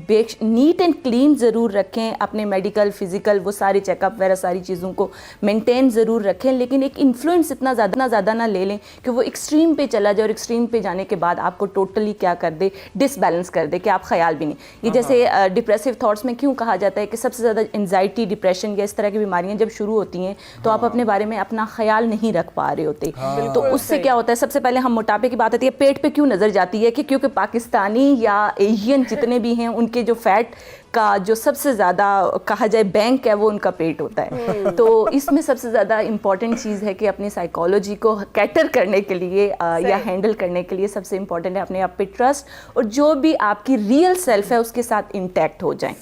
नीट एंड क्लीन ज़रूर रखें, अपने मेडिकल फिजिकल वो सारे चेकअप वगैरह सारी चीज़ों को मेंटेन ज़रूर रखें, लेकिन एक इन्फ्लुएंस इतना ज़्यादा ना ले लें कि वो एक्सट्रीम पे चला जाए, और एक्सट्रीम पे जाने के बाद आपको टोटली क्या कर दे, डिसबैलेंस कर दे कि आप ख्याल भी नहीं। ये जैसे डिप्रेसिव थॉट्स में क्यों कहा जाता है कि सबसे ज़्यादा एंजाइटी, डिप्रेशन या इस तरह की बीमारियाँ जब शुरू होती हैं तो आप अपने बारे में अपना ख्याल नहीं रख पा रहे होते। तो उससे क्या होता है, सबसे पहले हम मोटापे की बात आती है, पेट पे क्यों नज़र जाती है कि क्योंकि पाकिस्तानी या एशियन जितने भी हैं उनके जो फैट का जो सबसे ज़्यादा कहा जाए बैंक है वो उनका पेट होता है। तो इसमें सबसे ज़्यादा इम्पॉर्टेंट चीज़ है कि अपनी साइकोलॉजी को कैटर करने के लिए या हैंडल करने के लिए सबसे इम्पॉर्टेंट है अपने आप पे ट्रस्ट, और जो भी आपकी रियल सेल्फ है उसके साथ इंटैक्ट हो जाए।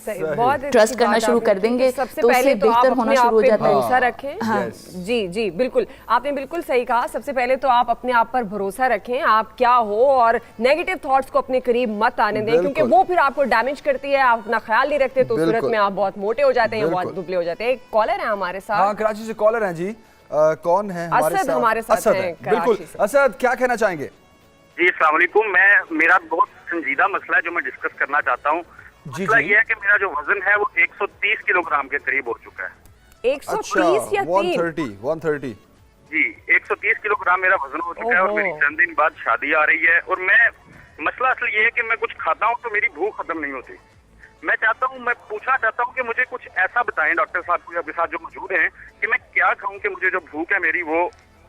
ट्रस्ट करना शुरू कर देंगे तो उससे बेहतर होना शुरू हो जाता है। भरोसा रखें। हाँ। जी बिल्कुल, आपने बिल्कुल सही कहा। सबसे पहले तो आप अपने आप पर भरोसा रखें, आप क्या हो, और नेगेटिव थॉट्स को अपने करीब मत आने दें, क्योंकि वो फिर आपको डैमेज करती है। आप अपना ख्याल नहीं रखते तो सूरत में आप बहुत मोटे हो जाते हैं, बहुत दुबले हो जाते हैं। एक कॉलर है हमारे साथ। हाँ, कराची से कॉलर हैं जी। कौन है असद हमारे साथ हैं। बिल्कुल असद, क्या कहना चाहेंगे? जी अस्सलाम वालेकुम। मेरा बहुत संजीदा मसला है जो मैं डिस्कस करना चाहता हूँ। मसला ये है कि मेरा जो वजन है वो 130 किलोग्राम के करीब हो चुका है। 130 या 130 जी 130 किलोग्राम मेरा वजन हो चुका है, और मेरी चंद दिन बाद शादी आ रही है, और मसला असल ये है कि मैं कुछ खाता हूँ तो मेरी भूख खत्म नहीं होती। मैं पूछना चाहता हूँ कि मुझे कुछ ऐसा बताएं डॉक्टर साहब को आपके साथ जो मौजूद हैं कि मैं क्या खाऊं कि मुझे जो भूख है मेरी वो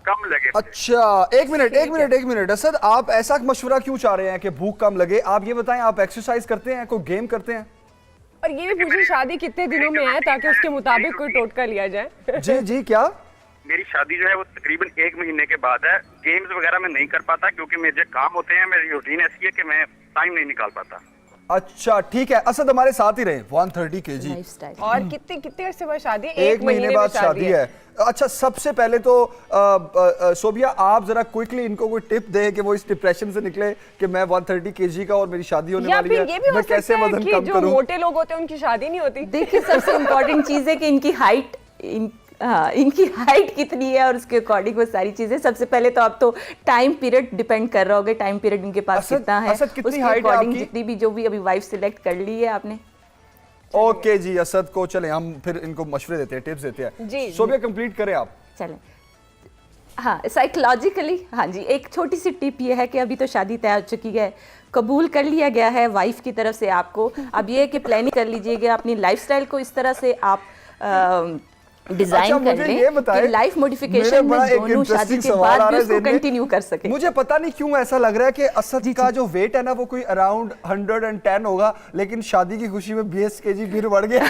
कम लगे। अच्छा, एक मिनट असद, आप ऐसा मशवरा क्यों चाह रहे हैं कि भूख कम लगे? आप ये बताएं, आप एक्सरसाइज करते हैं, कोई गेम करते हैं? और ये भी पूछिए शादी कितने दिनों में है ताकि उसके मुताबिक कोई टोटका लिया जाए। जी क्या? मेरी शादी जो है वो तकरीबन 1 महीने के बाद है। गेम्स वगैरह मैं नहीं कर पाता क्योंकि मेरे काम होते हैं, मेरी रूटीन ऐसी है कि मैं टाइम नहीं निकाल पाता। अच्छा ठीक है, असद हमारे साथ ही रहे। 130 kg और कितने अर्से बाद शादी? 1 महीने बाद शादी है। अच्छा, सबसे पहले तो सोबिया आप जरा क्विकली इनको कोई टिप दे कि वो इस डिप्रेशन से निकले कि मैं 130 kg का और मेरी शादी होने वाली है, मैं कैसे वजन कम करूं? जो मोटे लोग होते हैं उनकी शादी नहीं होती। देखिए, सबसे इम्पोर्टेंट चीज है कि इनकी हाइट इनकी हाइट कितनी है और उसके अकॉर्डिंग वो सारी चीजें। सबसे पहले तो आप तो टाइम पीरियड डिपेंड कर रहे होगे, टाइम पीरियड इनके पास कितना है, उसके अकॉर्डिंग जितनी भी जो भी अभी वाइफ सिलेक्ट कर ली है आपने। ओके जी, असद को चले हम फिर इनको मशवरे देते हैं, टिप्स देते हैं। सोबिया कंप्लीट करें आप। चलें, हाँ साइकोलॉजिकली, हाँ जी, एक छोटी सी टिप ये है कि अभी तो शादी तय हो चुकी है, कबूल कर लिया गया है वाइफ की तरफ से आपको। अब ये है कि प्लानिंग कर लीजिएगा अपनी लाइफस्टाइल को, इस तरह से आप डिजाइन कर मुझे लें ये बताएं, कि लाइफ मेरे मॉडिफिकेशन बड़ा में एक दोनों शादी इंटरेस्टिंग के सवाल बाद आ भी रहा है उसको ज़हन में। कंटिन्यू कर सके। मुझे पता नहीं क्यों ऐसा लग रहा है कि असद का जो वेट है ना वो कोई अराउंड 110 होगा, लेकिन शादी की खुशी में 20 kg फिर बढ़ गया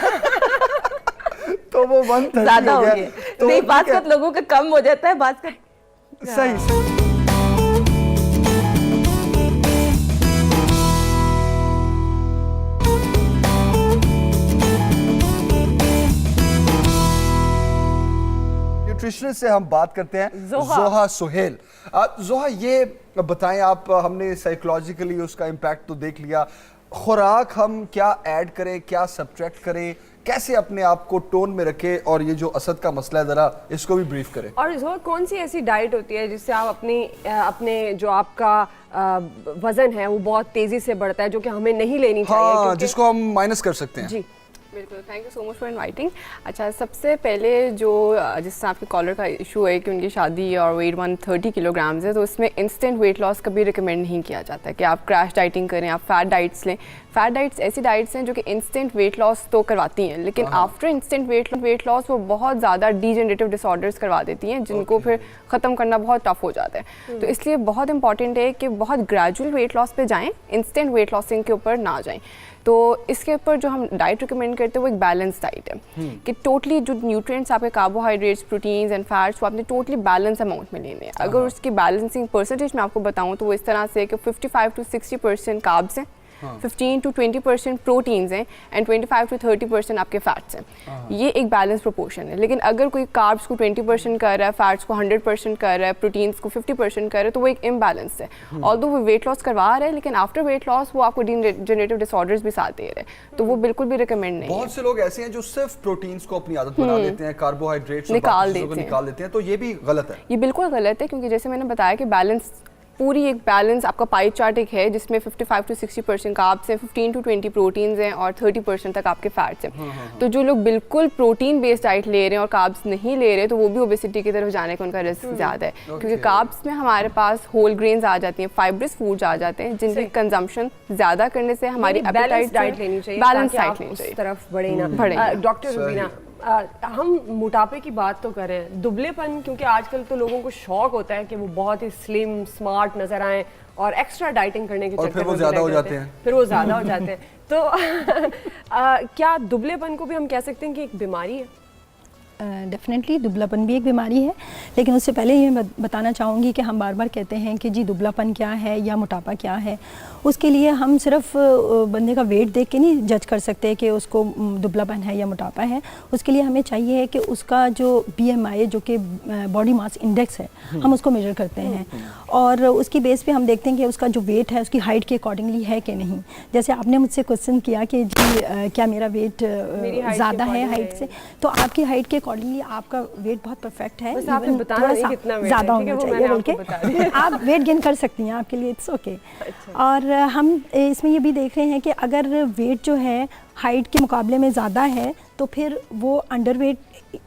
तो वो 130 ज्यादा हो गया। गया। तो नहीं, बात ठीक है। लोगों का कम हो जाता है, बात का सही। न्यूट्रिशनिस्ट से हम बात करते हैं जोहा सुहेल। जोहा, ये बताएं आप, हमने साइकोलॉजिकली उसका इम्पैक्ट तो देख लिया, खुराक हम क्या ऐड करें, क्या सब्ट्रैक्ट करें, कैसे अपने आप को टोन में रखें, और ये जो असद का मसला है जरा इसको भी ब्रीफ करें। और जोहा, कौन सी ऐसी डाइट होती है जिससे आप अपने जो आपका वजन है वो बहुत तेजी से बढ़ता है, जो कि हमें नहीं लेनी चाहिए? हाँ, जिसको हम माइनस कर सकते हैं। जी बिल्कुल, thank you so much for inviting. अच्छा, सबसे पहले जो जिससे आपके कॉलर का इशू है कि उनकी शादी और वेट 130 किलोग्राम्स है, तो उसमें इंस्टेंट वेट लॉस कभी रिकमेंड नहीं किया जाता है कि आप क्रैश डाइटिंग करें, आप फैट डाइट्स लें। फैट डाइट्स ऐसी डाइट्स हैं जो कि इंस्टेंट वेट लॉस तो करवाती हैं, लेकिन आफ्टर इंस्टेंट वेट लॉस वो बहुत ज़्यादा डीजेनरेटिव डिसऑर्डर्स करवा देती हैं, जिनको फिर ख़त्म करना बहुत टफ हो जाता है। तो इसलिए बहुत इंपॉर्टेंट है कि बहुत ग्रेजुअल वेट लॉस पे जाएँ, इंस्टेंट वेट लॉसिंग के ऊपर ना जाएँ। तो इसके ऊपर जो हम डाइट रिकमेंड करते हैं वो एक बैलेंस डाइट है कि टोटली जो न्यूट्रिएंट्स आपके कार्बोहाइड्रेट्स, प्रोटीन्स एंड फैट्स वो आपने टोटली बैलेंस अमाउंट में लेने हैं। अगर उसकी बैलेंसिंग परसेंटेज मैं आपको बताऊं तो वो इस तरह से कि 55 to 60% कार्ब्स हैं, 15 to 20% प्रोटीन्स हैं एंड 25 to 30% आपके फैट्स हैं। ये एक बैलेंस प्रोपोर्शन है। लेकिन अगर कोई कार्ब्स को 20% कर रहा है, फैट्स को 100% कर रहा है, प्रोटीन्स को 50% कर रहा है, तो वो एक इम्बैलेंस है। ऑल्दो वो वेट लॉस करवा रहा है, लेकिन आफ्टर वेट लॉस वो आपको डीजेनरेटिव डिसऑर्डर्स भी साथ दे रहे हैं, तो वो बिल्कुल भी रिकमेंड नहीं है। बहुत से लोग ऐसे हैं जो सिर्फ प्रोटीन्स को अपनी आदत बना लेते हैं, कार्बोहाइड्रेट्स निकाल देते हैं, तो ये भी गलत है। ये बिल्कुल गलत है, क्योंकि जैसे मैंने बताया कि बैलेंस पूरी एक बैलेंस आपका पाई चार्ट एक है जिसमें 55 to 60% कार्ब्स हैं, 15 to 20 प्रोटीन्स हैं और 30% तक आपके फैट्स हैं। तो जो लोग बिल्कुल प्रोटीन बेस्ड डाइट ले रहे हैं और कार्ब्स नहीं ले रहे, तो वो भी ओबेसिटी की तरफ जाने का उनका रिस्क ज़्यादा है, क्योंकि कार्ब्स में हमारे पास होल ग्रेन्स आ जाती हैं, फाइब्रस फूड्स आ जाते हैं, जिनकी कंजम्पशन ज़्यादा करने से हमारी बैलेंस डाइट लेनी चाहिए, बैलेंस डाइट लेनी चाहिए, तरफ बढ़े ना। डॉक्टर रुबीना, हम मोटापे की बात तो करें, दुबलेपन, क्योंकि आजकल तो लोगों को शौक होता है कि वो बहुत ही स्लिम स्मार्ट नजर आए और एक्स्ट्रा डाइटिंग करने के चक्कर में वो ज्यादा हो जाते हैं, फिर वो ज्यादा हो जाते हैं। तो क्या दुबलेपन को भी हम कह सकते हैं कि एक बीमारी है? डेफिनेटली दुबलापन भी एक बीमारी है, लेकिन उससे पहले ये बताना चाहूँगी कि हम बार बार कहते हैं कि जी दुबलापन क्या है या मोटापा क्या है। उसके लिए हम सिर्फ बंदे का वेट देख के नहीं जज कर सकते कि उसको दुबलापन है या मोटापा है। उसके लिए हमें चाहिए है कि उसका जो BMI जो कि बॉडी मास इंडेक्स है, हम उसको मेजर करते हैं और उसकी बेस पे हम देखते हैं कि उसका जो वेट है उसकी हाइट के अकॉर्डिंगली है कि नहीं। जैसे आपने मुझसे क्वेश्चन किया कि जी क्या मेरा वेट ज़्यादा है हाइट से, तो आपकी हाइट के अकॉर्डिंगली आपका वेट बहुत परफेक्ट है, थोड़ा सा ज़्यादा होना चाहिए, बल्कि आप वेट गेन कर सकती हैं, आपके लिए इट्स ओके। और हम इसमें ये भी देख रहे हैं कि अगर वेट जो है हाइट के मुकाबले में ज़्यादा है तो फिर वो अंडरवेट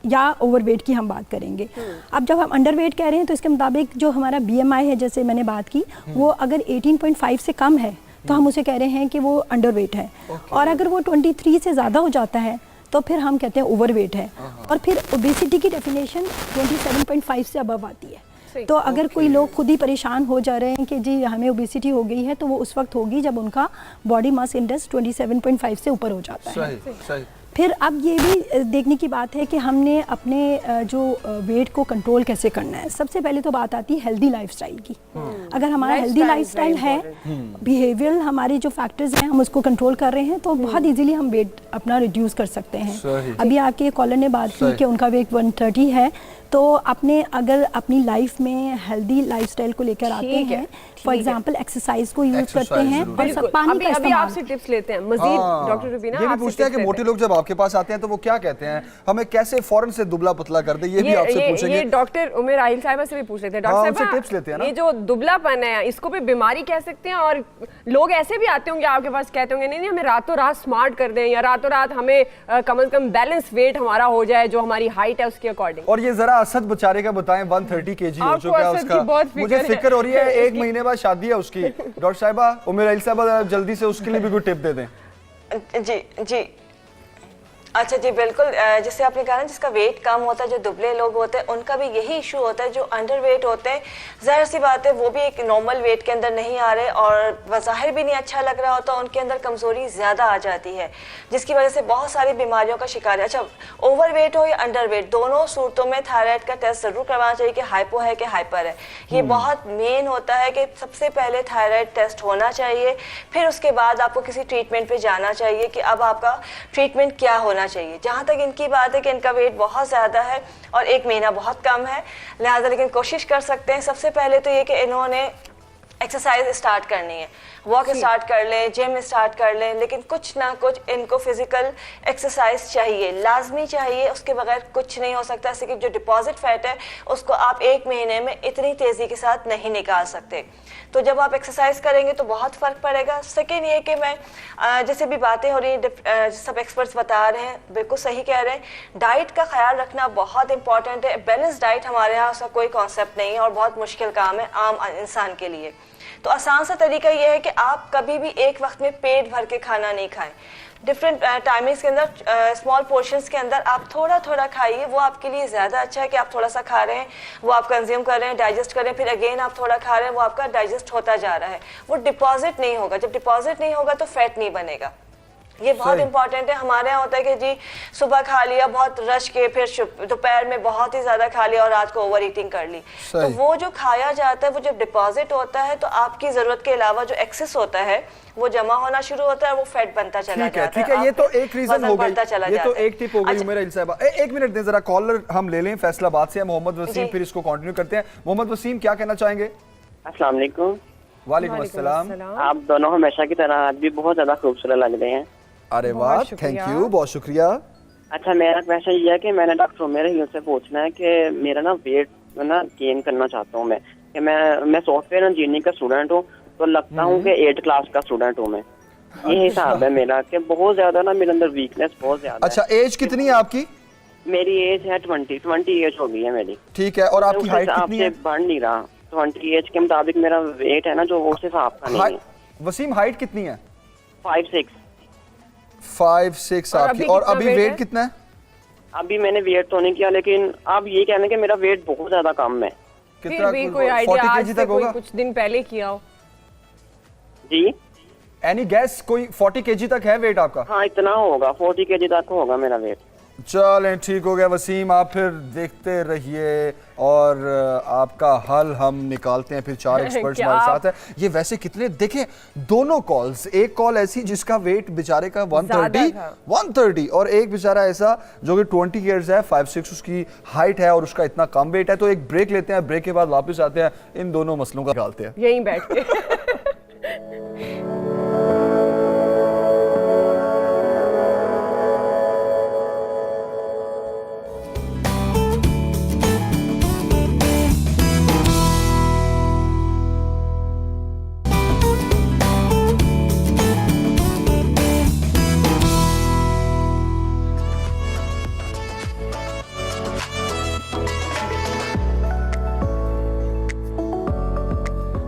या ओवरवेट की हम बात करेंगे। अब जब हम अंडरवेट कह रहे हैं तो इसके मुताबिक जो हमारा BMI है, जैसे मैंने बात की, वो अगर 18.5 से कम है तो हम उसे कह रहे हैं कि वो अंडरवेट है। और अगर वो 23 से ज़्यादा हो जाता है तो फिर हम कहते हैं ओवरवेट है। और फिर ओबेसिटी की डेफिनेशन 27.5 से अबव आती है। तो अगर कोई लोग खुद ही परेशान हो जा रहे हैं कि जी हमें ओबेसिटी हो गई है, तो वो उस वक्त होगी जब उनका बॉडी मास इंडेक्स 27.5 से ऊपर हो जाता है। सही। फिर अब ये भी देखने की बात है कि हमने अपने जो वेट को कंट्रोल कैसे करना है। सबसे पहले तो बात आती है हेल्दी लाइफस्टाइल की। अगर हमारा हेल्दी लाइफस्टाइल है, बिहेवियरल हमारे जो फैक्टर्स हैं हम उसको कंट्रोल कर रहे हैं, तो बहुत इजीली हम वेट अपना रिड्यूस कर सकते हैं। अभी आपके कॉलर ने बात की कि उनका वेट 130 है, तो अपने अगर अपनी लाइफ में हेल्दी लाइफस्टाइल को लेकर आते हैं, फॉर एग्जांपल एक्सरसाइज को यूज करते हैं और सब पानी का अभी आपसे टिप्स लेते हैं मजीद। डॉक्टर रुबीना, ये भी पूछते हैं कि मोटे लोग जब आपके पास आते हैं तो वो क्या कहते हैं, हमें कैसे फौरन से दुबला पतला कर दे, ये भी आपसे पूछेंगे। ये डॉक्टर उमर आहिल साहिबा से भी पूछ लेते हैं। डॉक्टर साहब टिप्स लेते हैं ना, ये जो दुबलापन है इसको भी बीमारी कह सकते हैं? और लोग ऐसे भी आते होंगे आपके पास, कहते होंगे नहीं हमें रातों रात स्मार्ट कर दें या रातों रात हमें कम से कम बैलेंस वेट हमारा हो जाए जो हमारी हाइट है उसके अकॉर्डिंग। और ये जरा असद बेचारे का बताएं, 130 kg हो चुका है उसका, मुझे फिक्र हो रही है, 1 महीने बाद शादी है उसकी। डॉक्टर साहिबा, उमर आहिल साहिबा जल्दी से उसके लिए भी कोई टिप दे दें। जी जी अच्छा जी बिल्कुल, जैसे आपने कहा ना जिसका वेट कम होता है, जो दुबले लोग होते हैं उनका भी यही इशू होता है। जो अंडर वेट होते हैं, जाहिर सी बात है वो भी एक नॉर्मल वेट के अंदर नहीं आ रहे और बज़ाहिर भी नहीं अच्छा लग रहा होता, उनके अंदर कमज़ोरी ज़्यादा आ जाती है जिसकी वजह से बहुत सारी बीमारियों का शिकार है। अच्छा, ओवर वेट हो या अंडर वेट, दोनों सूरतों में थायराइड का टेस्ट ज़रूर करवाना चाहिए कि हाइपो है कि हाइपर है। ये बहुत मेन होता है कि सबसे पहले थायराइड टेस्ट होना चाहिए, फिर उसके बाद आपको किसी ट्रीटमेंट पे जाना चाहिए कि अब आपका ट्रीटमेंट क्या होना चाहिए। जहाँ तक इनकी बात है कि इनका वेट बहुत ज़्यादा है और 1 महीना बहुत कम है, लिहाजा लेकिन कोशिश कर सकते हैं। सबसे पहले तो ये कि इन्होंने एक्सरसाइज स्टार्ट करनी है, वॉक स्टार्ट कर लें, जिम स्टार्ट कर लें, लेकिन कुछ ना कुछ इनको फिजिकल एक्सरसाइज चाहिए, लाजमी चाहिए, उसके बगैर कुछ नहीं हो सकता। जैसे कि जो डिपॉजिट फैट है उसको आप 1 महीने में इतनी तेज़ी के साथ नहीं निकाल सकते, तो जब आप एक्सरसाइज करेंगे तो बहुत फ़र्क पड़ेगा। सेकेंड ये कि मैं जैसे भी बातें हो रही हैं, सब एक्सपर्ट्स बता रहे हैं, बिल्कुल सही कह रहे हैं, डाइट का ख्याल रखना बहुत इंपॉर्टेंट है। बैलेंस डाइट हमारे यहाँ उसका कोई कॉन्सेप्ट नहीं है और बहुत मुश्किल काम है आम इंसान के लिए। तो आसान सा तरीका ये है कि आप कभी भी एक वक्त में पेट भर के खाना नहीं खाएं। डिफरेंट टाइमिंग्स के अंदर, स्मॉल पोर्शंस के अंदर आप थोड़ा थोड़ा खाइए, वो आपके लिए ज़्यादा अच्छा है कि आप थोड़ा सा खा रहे हैं, वो आप कंज्यूम कर रहे हैं, डाइजेस्ट कर रहे हैं, फिर अगेन आप थोड़ा खा रहे हैं, वो आपका डाइजेस्ट होता जा रहा है, वो डिपॉजिट नहीं होगा। जब डिपॉजिट नहीं होगा तो फैट नहीं बनेगा। ये बहुत इंपॉर्टेंट है। हमारे यहाँ होता है कि जी सुबह खा लिया बहुत रश के, फिर दोपहर में बहुत ही ज़्यादा खा लिया और रात को ओवर ईटिंग कर ली, तो वो जो खाया जाता है वो जब डिपॉजिट होता है तो आपकी ज़रूरत के अलावा जो एक्सेस होता है वो जमा होना शुरू होता है, वो फैट बनता चला जाता है। ठीक है, ये तो एक रीजन हो गई, ये तो एक टिप हो गई उमैर साहिबा। 1 मिनट दें जरा, कॉलर हम ले लें फैसलाबाद से, मोहम्मद वसीम, फिर इसको कंटिन्यू करते हैं। मोहम्मद वसीम, क्या कहना चाहेंगे? अस्सलाम वालेकुम। वालेकुम अस्सलाम। आप दोनों हमेशा की तरह आज भी बहुत ज्यादा खूबसूरत लग रहे हैं। अरे वाह, थैंक यू, बहुत शुक्रिया। अच्छा, मेरा क्वेश्चन ये है कि मैंने डॉक्टर उमैर से पूछना है कि मेरा ना वेट ना गेन करना चाहता हूँ मैं, कि मैं सॉफ्टवेयर इंजीनियरिंग का स्टूडेंट हूँ, तो लगता हूँ कि 8th क्लास का स्टूडेंट हूँ मैं। ये हिसाब है मेरा कि बहुत ज्यादा ना मेरे अंदर वीकनेस बहुत ज्यादा। अच्छा, एज कितनी है आपकी? मेरी एज है 20 एज हो गई है मेरी। ठीक है, और आपकी हाइट कितनी है? बढ़ नहीं रहा, 20 एज के मुताबिक मेरा वेट है ना जो उस हिसाब का नहीं है। वसीम, हाइट कितनी है? 5'6" आपकी, और अभी वेट कितना है? अभी मैंने वेट तो नहीं किया, लेकिन आप ये कहने कि मेरा वेट बहुत ज्यादा कम है। कितना? कोई आइडिया आज से कोई कुछ दिन पहले किया हो? जी, एनी गैस? कोई 40 kg तक है वेट आपका? हाँ, इतना होगा, 40 kg तक होगा मेरा वेट। चलें, ठीक हो गया वसीम, आप फिर देखते रहिए और आपका हल हम निकालते हैं। फिर 4 एक्सपर्ट्स हमारे साथ है। ये वैसे कितने देखें, दोनों कॉल्स, एक कॉल ऐसी जिसका वेट बेचारे का 130 और एक बेचारा ऐसा जो कि 20 ईयर्स है, 5'6" उसकी हाइट है और उसका इतना कम वेट है। तो एक ब्रेक लेते हैं, ब्रेक के बाद वापस आते हैं, इन दोनों मसलों का निकालते हैं यहीं बैठ के।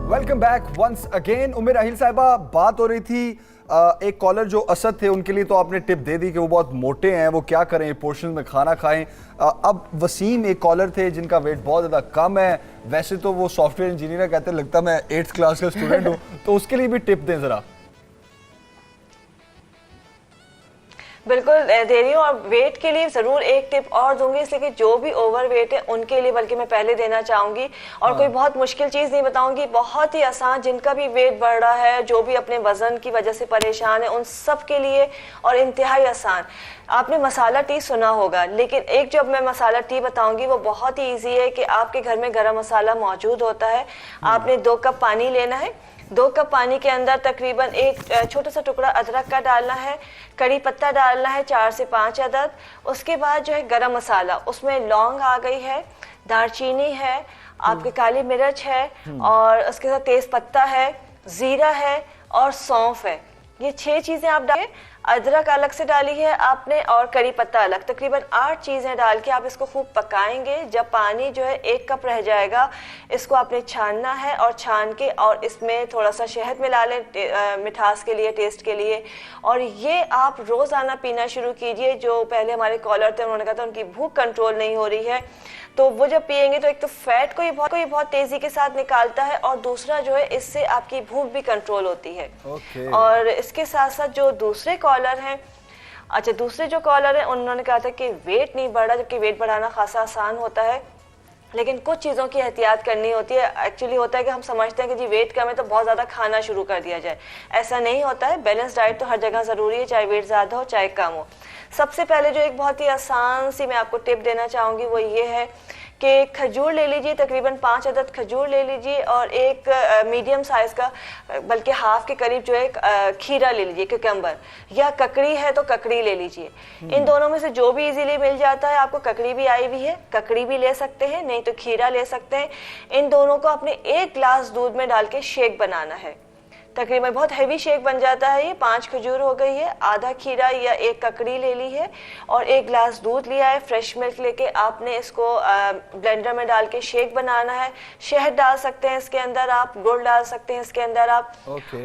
Welcome back once again. Umair Ahil Sahiba, बात हो रही थी एक कॉलर जो असद थे उनके लिए तो आपने टिप दे दी कि वो बहुत मोटे हैं, वो क्या करें, पोर्शन में खाना खाएं। अब वसीम एक कॉलर थे जिनका वेट बहुत ज़्यादा कम है, वैसे तो वो सॉफ्टवेयर इंजीनियर कहते हैं, लगता मैं 8th क्लास का स्टूडेंट हूँ, तो उसके लिए भी टिप दें ज़रा। बिल्कुल दे रही हूँ, और वेट के लिए ज़रूर एक टिप और दूंगी, इसलिए कि जो भी ओवर वेट है उनके लिए बल्कि मैं पहले देना चाहूँगी। और कोई बहुत मुश्किल चीज़ नहीं बताऊँगी, बहुत ही आसान, जिनका भी वेट बढ़ रहा है, जो भी अपने वज़न की वजह से परेशान है, उन सब के लिए और इंतहाई आसान। आपने मसाला टी सुना होगा, लेकिन एक जो अब मैं मसाला टी बताऊंगी वो बहुत ही ईजी है कि आपके घर में गरम मसाला मौजूद होता है। आपने 2 कप पानी लेना है, 2 कप पानी के अंदर तकरीबन एक छोटा सा टुकड़ा अदरक का डालना है, कड़ी पत्ता डालना है 4 से 5 अदद। उसके बाद जो है गरम मसाला, उसमें लौंग आ गई है, दालचीनी है, आपके काली मिर्च है, और उसके साथ तेज पत्ता है, जीरा है और सौंफ है। ये 6 चीज़ें आप डालें। अदरक अलग से डाली है आपने और करी पत्ता अलग, तकरीबन 8 चीज़ें डाल के आप इसको खूब पकाएंगे। जब पानी जो है 1 कप रह जाएगा, इसको आपने छानना है और छान के और इसमें थोड़ा सा शहद मिला लें मिठास के लिए, टेस्ट के लिए, और ये आप रोज़ाना पीना शुरू कीजिए। जो पहले हमारे कॉलर थे उन्होंने कहा था उनकी भूख कंट्रोल नहीं हो रही है, तो वो जब पिएंगे तो एक तो फैट को ही बहुत तेज़ी के साथ निकालता है और दूसरा जो है इससे आपकी भूख भी कंट्रोल होती है। और इसके साथ साथ जो दूसरे कॉलर हैं, अच्छा दूसरे जो कॉलर हैं उन्होंने कहा था कि वेट नहीं बढ़ा, जबकि वेट बढ़ाना खासा आसान होता है, लेकिन कुछ चीज़ों की एहतियात करनी होती है। एक्चुअली होता है कि हम समझते हैं कि जी वेट कम है तो बहुत ज़्यादा खाना शुरू कर दिया जाए, ऐसा नहीं होता है। बैलेंस डाइट तो हर जगह ज़रूरी है, चाहे वेट ज़्यादा हो चाहे कम हो। सबसे पहले जो एक बहुत ही आसान सी मैं आपको टिप देना चाहूँगी वो ये है कि खजूर ले लीजिए, तकरीबन 5 अदद खजूर ले लीजिए और एक मीडियम साइज़ का, बल्कि हाफ के करीब जो है खीरा ले लीजिए, क्यूकम्बर, या ककड़ी है तो ककड़ी ले लीजिए। इन दोनों में से जो भी इजीली मिल जाता है, आपको ककड़ी भी आई हुई है, ककड़ी भी ले सकते हैं, नहीं तो खीरा ले सकते हैं। इन दोनों को आपने 1 गिलास दूध में डाल के शेक बनाना है। तकरीबन बहुत हैवी शेक बन जाता है ये। 5 खजूर हो गई है, आधा खीरा या 1 ककड़ी ले ली है और 1 गिलास दूध लिया है, फ्रेश मिल्क लेके आपने इसको ब्लेंडर में डाल के शेक बनाना है। शहद डाल सकते हैं इसके अंदर, आप गुड़ डाल सकते हैं इसके अंदर आप।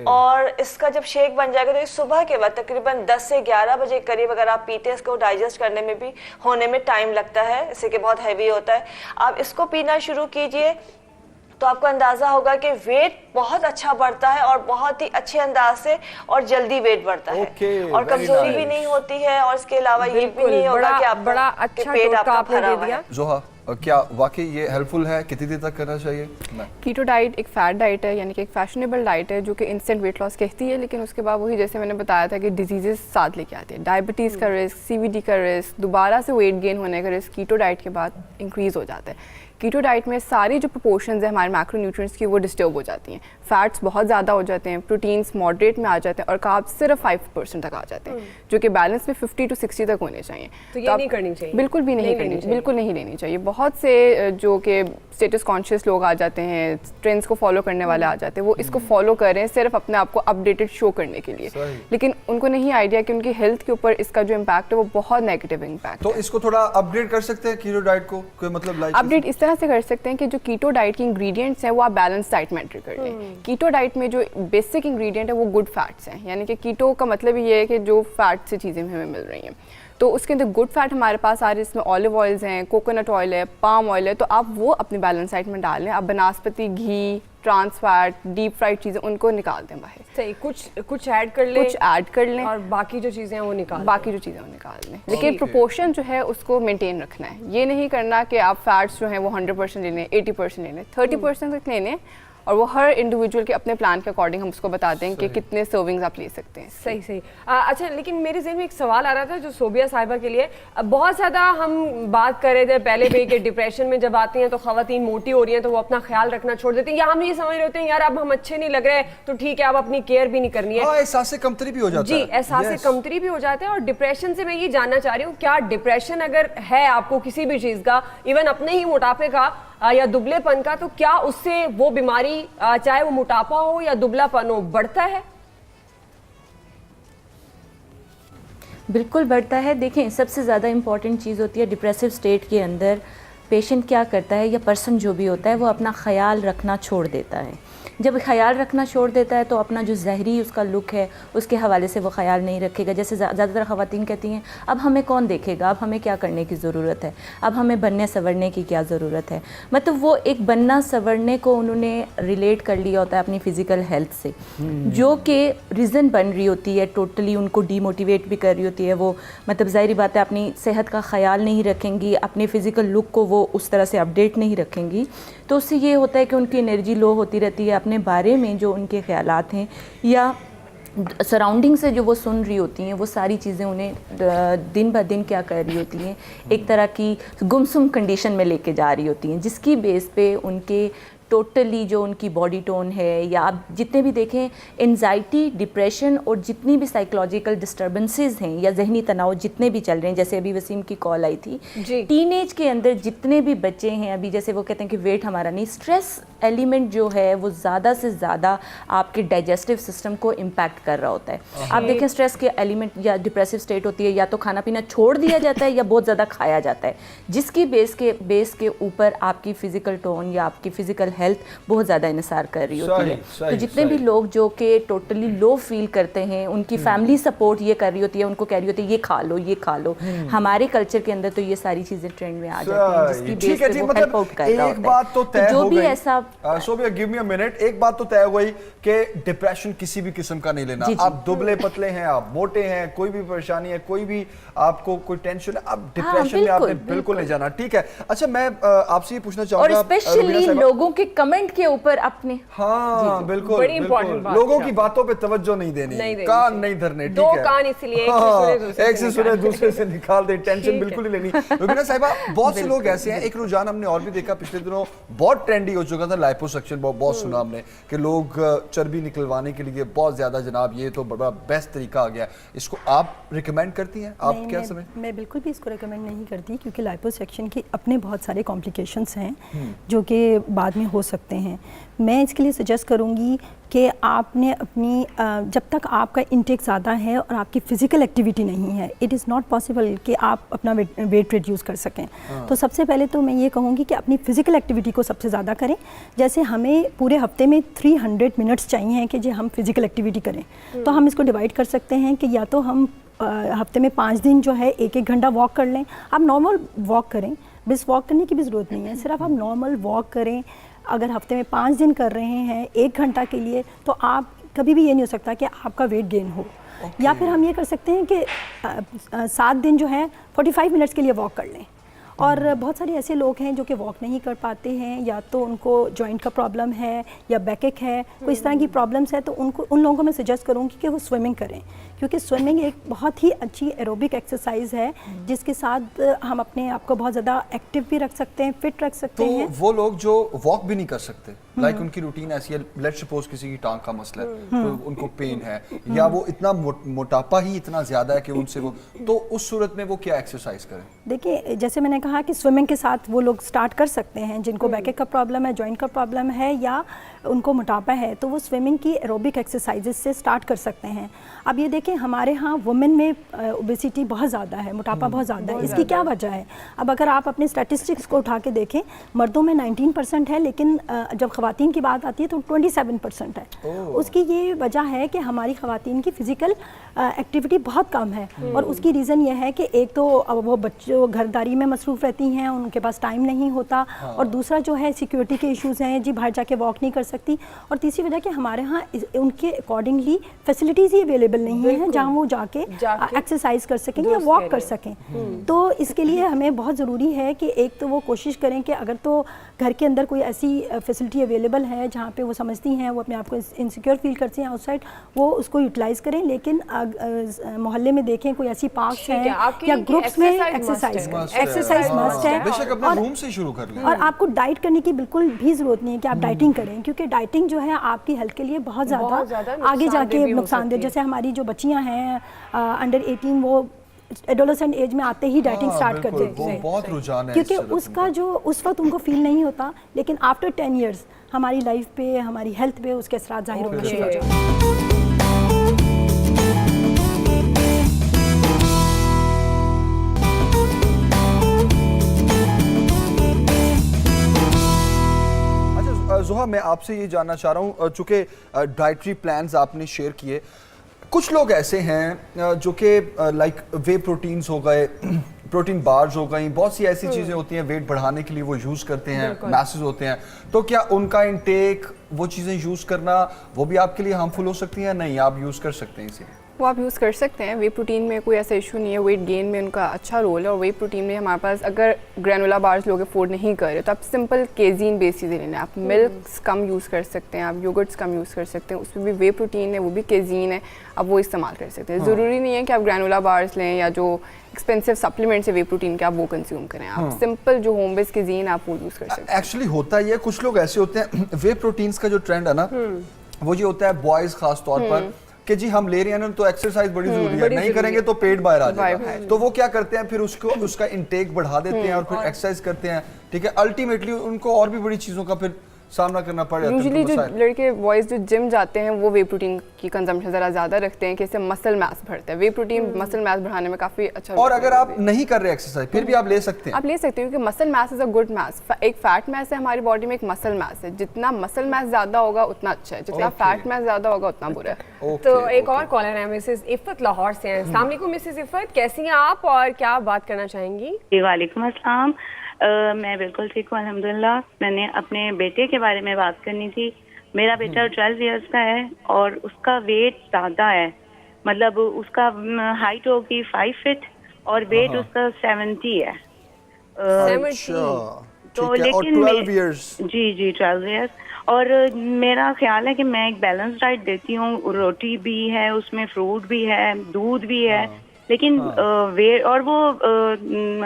और इसका जब शेक बन जाएगा तो ये सुबह के बाद तकरीबन 10 से 11 बजे करीब अगर आप पीते हैं, इसको डाइजेस्ट करने में भी होने में टाइम लगता है, इससे कि बहुत हैवी होता है। आप इसको पीना शुरू कीजिए तो आपको अंदाज़ा होगा कि वेट बहुत अच्छा बढ़ता है और बहुत ही अच्छे अंदाज से और जल्दी वेट बढ़ता है और कमजोरी भी नहीं होती है। और इसके अलावा ये भी नहीं होगा कि आप बड़ा अच्छा टोटका आपने दे दिया। जोहा, क्या वाकई ये हेल्पफुल है? कितनी देर तक करना चाहिए? कीटो डाइट एक फैट डाइट है, यानी कि एक फैशनेबल डाइट है जो कि इंस्टेंट वेट लॉस कहती है, लेकिन उसके बाद वही जैसे मैंने बताया था कि डिजीजेस साथ लेके आती है। डायबिटीज़ का रिस्क, CVD का रिस्क, दोबारा से वेट गेन होने का रिस्क कीटो डाइट के बाद इंक्रीज़ हो जाता है। कीटो डाइट में सारी जो प्रोपोर्शंस है हमारे मैक्रोन्यूट्रिएंट्स की वो डिस्टर्ब हो जाती हैं। फैट्स बहुत ज़्यादा हो जाते हैं, प्रोटीन्स मॉडरेट में आ जाते हैं और कार्ब्स सिर्फ 5% तक आ जाते हैं, जो कि बैलेंस में 50 to 60 तक होने चाहिए। तो ये नहीं करनी चाहिए, बिल्कुल भी नहीं करनी चाहिए, बिल्कुल नहीं लेनी चाहिए। बहुत से जो कि स्टेटस कॉन्शियस लोग आ जाते हैं, ट्रेंड्स को फॉलो करने वाले आ जाते हैं, वो इसको फॉलो कर रहे हैं सिर्फ अपने आप को अपडेटेड शो करने के लिए, लेकिन उनको नहीं आइडिया कि उनकी हेल्थ के ऊपर इसका जो इम्पैक्ट है वो बहुत नेगेटिव इम्पैक्ट। तो इसको थोड़ा अपग्रेड कर सकते हैं कीटो डाइट को, कोई मतलब अपडेट इस तरह से कर सकते हैं कि जो कीटो डाइट के इंग्रेडिएंट्स हैं वो आप बैलेंस डाइट में एंटर कर लें। कीटो डाइट में जो बेसिक इंग्रेडिएंट है वो गुड फैट्स हैं, यानी कि कीटो का मतलब ये है कि जो फैट से चीज़ें हमें मिल रही हैं, तो उसके अंदर गुड फैट हमारे पास आ रही है। इसमें ऑलिव ऑयल्स हैं, कोकोनट ऑयल है, पाम ऑयल है, तो आप वो अपनी बैलेंस डाइट में डाल लें। आप बनास्पति घी, ट्रांस फैट, डीप फ्राइड चीज़ें उनको निकाल दें बाहर। सही, कुछ ऐड कर लें, कुछ ऐड कर लें और बाकी जो चीज़ें हैं वो निकाल लें, लेकिन प्रोपोर्शन जो है उसको मेंटेन रखना है। ये नहीं करना कि आप फैट्स जो हैं वो 100% ले लें, 80% ले लें, 30% तक ले लें, और वो हर इंडिविजुअल के अपने प्लान के अकॉर्डिंग हम उसको बताते हैं कि कितने सर्विंग्स आप ले सकते हैं। सही। अच्छा, लेकिन मेरे ज़हन में एक सवाल आ रहा था जो सोबिया साहिबा के लिए। बहुत ज़्यादा हम बात कर रहे थे पहले भी कि डिप्रेशन में जब आती हैं तो ख़वातीन मोटी हो रही हैं तो वो अपना ख्याल रखना छोड़ देती हैं, या हम ये समझ रहे होते हैं यार अब हम अच्छे नहीं लग रहे तो ठीक है अब अपनी केयर भी नहीं करनी है। एहसास कमतरी भी हो जाता है। जी, एहसास कमतरी भी हो जाता है। और डिप्रेशन से मैं ये जानना चाह रही हूँ, क्या डिप्रेशन अगर है आपको किसी भी चीज़ का, इवन अपने ही मोटापे का या दुबलेपन का, तो क्या उससे वो बीमारी चाहे वो मोटापा हो या दुबलापन हो बढ़ता है? बिल्कुल बढ़ता है। देखें, सबसे ज़्यादा इम्पॉर्टेंट चीज़ होती है डिप्रेसिव स्टेट के अंदर पेशेंट क्या करता है या पर्सन जो भी होता है वो अपना ख्याल रखना छोड़ देता है। जब ख्याल रखना छोड़ देता है तो अपना जो ज़हरी उसका लुक है उसके हवाले से वो ख्याल नहीं रखेगा। जैसे ज़्यादातर ख़वातीन कहती हैं अब हमें कौन देखेगा, अब हमें क्या करने की ज़रूरत है, अब हमें बनने संवरने की क्या ज़रूरत है। मतलब वो एक बनना संवरने को उन्होंने रिलेट कर लिया होता है अपनी फ़िज़िकल हेल्थ से, जो कि रीज़न बन रही होती है, टोटली उनको डीमोटिवेट भी कर रही होती है। वो मतलब ज़ाहिर बात है अपनी सेहत का ख्याल नहीं रखेंगी, अपने फ़िज़िकल लुक को वो उस तरह से अपडेट नहीं रखेंगी, तो उससे ये होता है कि उनकी एनर्जी लो होती रहती है। अपने बारे में जो उनके ख्यालात हैं या सराउंडिंग से जो वो सुन रही होती हैं वो सारी चीज़ें उन्हें दिन ब दिन क्या कर रही होती हैं, एक तरह की गुमसुम कंडीशन में लेके जा रही होती हैं, जिसकी बेस पे उनके टोटली जो उनकी बॉडी टोन है, या आप जितने भी देखें एंजाइटी, डिप्रेशन और जितनी भी साइकोलॉजिकल डिस्टर्बेंसेस हैं या जहनी तनाव जितने भी चल रहे हैं, जैसे अभी वसीम की कॉल आई थी, टीनेज के अंदर जितने भी बच्चे हैं अभी, जैसे वो कहते हैं कि वेट हमारा नहीं, स्ट्रेस एलिमेंट जो है वो ज़्यादा से ज़्यादा आपके डाइजेस्टिव सिस्टम को इम्पैक्ट कर रहा होता है। आप देखें स्ट्रेस के एलिमेंट या डिप्रेसिव स्टेट होती है, या तो खाना पीना छोड़ दिया जाता है या बहुत ज़्यादा खाया जाता है, जिसकी बेस के ऊपर आपकी फिजिकल टोन या आपकी फिजिकल हेल्थ बहुत ज़्यादा इन्हिसार कर रही होती है। तो जितने भी लोग जो कि टोटली लो फील करते हैं, उनकी फैमिली सपोर्ट ये कर रही होती है, उनको कह रही होती है ये खा लो, ये खा लो। हमारे कल्चर के अंदर तो ये सारी चीज़ें ट्रेंड में आ जाती हैं, जिसकी बेस पे वो हेल्प आउट कर रहा होता है। एक बात तो तय जो हो भी गई, ऐसा Sobia give me a minute, एक बात तो तय हो गई कि डिप्रेशन किसी भी किस्म का नहीं लेना। आप दुबले पतले हैं, आप मोटे हैं, कोई भी परेशानी है, कोई भी आपको कोई टेंशन है, आप डिप्रेशन में आपने बिल्कुल नहीं जाना, ठीक है। अच्छा, मैं आपसे ये पूछना चाहूंगा, और स्पेशली लोगों के कमेंट के ऊपर अपने, हाँ बिल्कुल, लोगों की बातों पे तवज्जो नहीं देनी, कान नहीं धरने, ठीक है, 2 कान इसलिए एक से सुने दूसरे से निकाल दे, टेंशन बिल्कुल ही लेनी। रुबीना साहिबा, बहुत से लोग ऐसे हैं, एक रुझान हमने और भी देखा पिछले दिनों, बहुत ट्रेंडी हो चुका था लाइपोसक्शन, बहुत सुना हमने कि लोग चर्बी निकलवाने के लिए बहुत ज्यादा, जनाब ये तो बड़ा बेस्ट तरीका आ गया, इसको आप रिकमेंड करती हैं? आप क्या समझ? मैं बिल्कुल भी इसको रिकमेंड नहीं करती, क्योंकि लाइपोसक्शन के अपने बहुत सारे कॉम्प्लिकेशंस हैं जो कि बाद में हो सकते हैं। मैं इसके लिए सजेस्ट करूंगी कि आपने अपनी जब तक आपका इंटेक ज़्यादा है और आपकी फ़िज़िकल एक्टिविटी नहीं है, इट इज़ नॉट पॉसिबल कि आप अपना वेट रिड्यूस कर सकें। तो सबसे पहले तो मैं ये कहूँगी कि अपनी फ़िज़िकल एक्टिविटी को सबसे ज़्यादा करें। जैसे हमें पूरे हफ्ते में 300 मिनट्स चाहिए कि जो हम फ़िज़िकल एक्टिविटी करें, तो हम इसको डिवाइड कर सकते हैं कि या तो हम हफ्ते में 5 दिन जो है 1-1 घंटा वॉक कर लें। आप नॉर्मल वॉक करें, बस वॉक करने की भी ज़रूरत नहीं है, सिर्फ आप नॉर्मल वॉक करें। अगर हफ्ते में 5 दिन कर रहे हैं 1 घंटा के लिए, तो आप कभी भी ये नहीं हो सकता कि आपका वेट गेन हो। या फिर हम ये कर सकते हैं कि 7 दिन जो है 45 मिनट्स के लिए वॉक कर लें। और बहुत सारे ऐसे लोग हैं जो कि वॉक नहीं कर पाते हैं, या तो उनको जॉइंट का प्रॉब्लम है या बैकेक है, कोई इस तरह की प्रॉब्लम्स है, तो उन लोगों को मैं सजेस्ट करूँगी कि वो स्विमिंग करें, क्योंकि स्विमिंग एक बहुत ही अच्छी एरोबिक एक्सरसाइज है, जिसके साथ हम अपने आप को बहुत ज़्यादा एक्टिव भी रख सकते हैं, फिट रख सकते हैं। वो लोग जो वॉक भी नहीं कर सकते, लाइक उनकी रूटीन ऐसी है, लेट्स सपोज किसी की टांग का मसला है, तो उनको पेन है, या वो इतना मोटापा ही इतना ज़्यादा है कि उनसे वो, तो उस सूरत में वो क्या एक्सरसाइज करें? देखिए, जैसे मैंने कहा कि स्विमिंग के साथ वो लोग स्टार्ट कर सकते हैं, जिनको बैकेक का प्रॉब्लम है, जॉइंट का प्रॉब्लम है, या उनको मोटापा है, तो वो स्विमिंग की एरोबिक एक्सरसाइजेस से स्टार्ट कर सकते हैं। अब ये देखें, हमारे यहाँ वुमेन में ओबेसिटी बहुत ज़्यादा है, मोटापा बहुत ज़्यादा है। इसकी क्या वजह है? अब अगर आप अपने स्टैटिस्टिक्स को उठा के देखें, मर्दों में 19% है, लेकिन जब ख़वातीन की बात आती है तो 27% है। उसकी ये वजह है कि हमारी ख़वातीन की फ़िज़िकल एक्टिविटी बहुत कम है, और उसकी रीज़न ये है कि एक तो वो बच्चों घरदारी में मसरूफ़ रहती हैं, उनके पास टाइम नहीं होता, और दूसरा जो है सिक्योरिटी के इश्यूज़ हैं, जी बाहर जाके वॉक नहीं कर सकती, और तीसरी वजह कि हमारे यहाँ उनके अकॉर्डिंगली फैसिलिटीज़ ही अवेलेबल नहीं है जहाँ वो जाके एक्सरसाइज कर सकें या वॉक कर सकें। तो इसके लिए हमें बहुत ज़रूरी है कि एक तो वो कोशिश करें कि अगर तो घर के अंदर कोई ऐसी फैसिलिटी अवेलेबल है जहाँ पे वो समझती हैं, वो अपने आप को इनसिक्योर फील करती हैं आउटसाइड, वो उसको यूटिलाइज़ करें। लेकिन मोहल्ले में देखें कोई ऐसी पार्क्स हैं या ग्रुप्स में एक्सरसाइज मस्ट है, बेशक अपने रूम से शुरू कर लें। और आपको डाइट करने की बिल्कुल भी ज़रूरत नहीं है कि आप डाइटिंग करें, क्योंकि डाइटिंग जो है आपकी हेल्थ के लिए बहुत ज़्यादा आगे जाके नुकसानदेह। जैसे हमारी जो बच्चियाँ हैं अंडर 18, वो एडोलेसेंट एज में आते ही डाइटिंग स्टार्ट कर देते हैं, बहुत रुझान है, क्योंकि उसका जो उस वक्त उनको फील नहीं होता, लेकिन आफ्टर 10 ईयर्स हमारी लाइफ पे, हमारी हेल्थ पे उसके असरात जाहिर होना शुरू हो जाते हैं। ज़ोहा, मैं आपसे ये जानना चाह रहा हूँ, चूँकि डाइटरी प्लान्स आपने शेयर किए, कुछ लोग ऐसे हैं जो कि लाइक वे प्रोटीन्स हो गए, प्रोटीन बार्स हो गई, बहुत सी ऐसी चीज़ें होती हैं वेट बढ़ाने के लिए वो यूज़ करते हैं, मैसेज होते हैं, तो क्या उनका इनटेक, वो चीज़ें यूज़ करना, वो भी आपके लिए हार्मफुल हो सकती हैं? नहीं, आप यूज़ कर सकते हैं इसे? वो आप यूज़ कर सकते हैं। वे प्रोटीन में कोई ऐसा इशू नहीं है, वेट गेन में उनका अच्छा रोल है। और वे प्रोटीन में हमारे पास अगर ग्रैनुला बार्स लोग अफोर्ड नहीं कर रहे तो आप सिंपल केजीन बेस चीज़ें लेना है। आप मिल्क्स कम यूज़ कर सकते हैं, आप योगर्ट्स कम यूज़ कर सकते हैं, उसमें भी वे प्रोटीन है, वो भी केजीन है, आप वो इस्तेमाल कर सकते हैं। ज़रूरी नहीं है कि आप ग्रैनुला बार्स लें या जो एक्सपेंसिव सप्लीमेंट्स है वे प्रोटीन के, आप वो कंज्यूम करें। आप सिंपल जो होम बेस्ड केजीन आप वो यूज़ कर सकते हैं। एक्चुअली होता ही है, कुछ लोग ऐसे होते हैं, वे प्रोटीन्स का जो ट्रेंड है ना वो ये होता है बॉयज खास तौर पर कि जी हम ले रहे हैं ना तो एक्सरसाइज बड़ी जरूरी है, नहीं करेंगे तो पेट बाहर आ जाएगा। तो वो क्या करते हैं फिर उसका इंटेक बढ़ा देते हैं और फिर एक्सरसाइज करते हैं, ठीक है। अल्टीमेटली उनको और भी बड़ी चीजों का फिर सामना करना पड़ जाता है। यूजुअली जो लड़के बॉयज जो जिम जाते हैं वो वे प्रोटीन की कंजम्पशन ज़रा ज़्यादा रखते हैं कि इससे मसल मास बढ़ता है। वे प्रोटीन मसल मास बढ़ाने में काफ़ी अच्छा। और अगर आप नहीं कर रहे एक्सरसाइज फिर भी आप ले सकते हैं, आप ले सकते हैं, क्योंकि muscle mass is a good mass. एक फैट मास है हमारी बॉडी में, एक मसल मास है। जितना मसल मास ज़्यादा होगा उतना अच्छा है, जितना फैट मास ज़्यादा होगा उतना बुरा है। तो एक और कॉलर है मिसेस इफ़त लाहौर से हैं। अस्सलाम वालेकुम मिसेस इफ़त, कैसी हैं आप और क्या बात करना चाहेंगी? वालेकुम अस्सलाम। मैं बिल्कुल ठीक हूँ अल्हम्दुलिल्लाह। मैंने अपने बेटे के बारे में बात करनी थी। मेरा बेटा 12 इयर्स का है और उसका वेट ज़्यादा है, मतलब उसका हाइट होगी 5 फीट और वेट उसका 70 है। तो लेकिन 12 इयर्स जी 12 इयर्स। और मेरा ख्याल है कि मैं एक बैलेंस डाइट देती हूँ, रोटी भी है उसमें, फ्रूट भी है, दूध भी है, लेकिन वेट और वो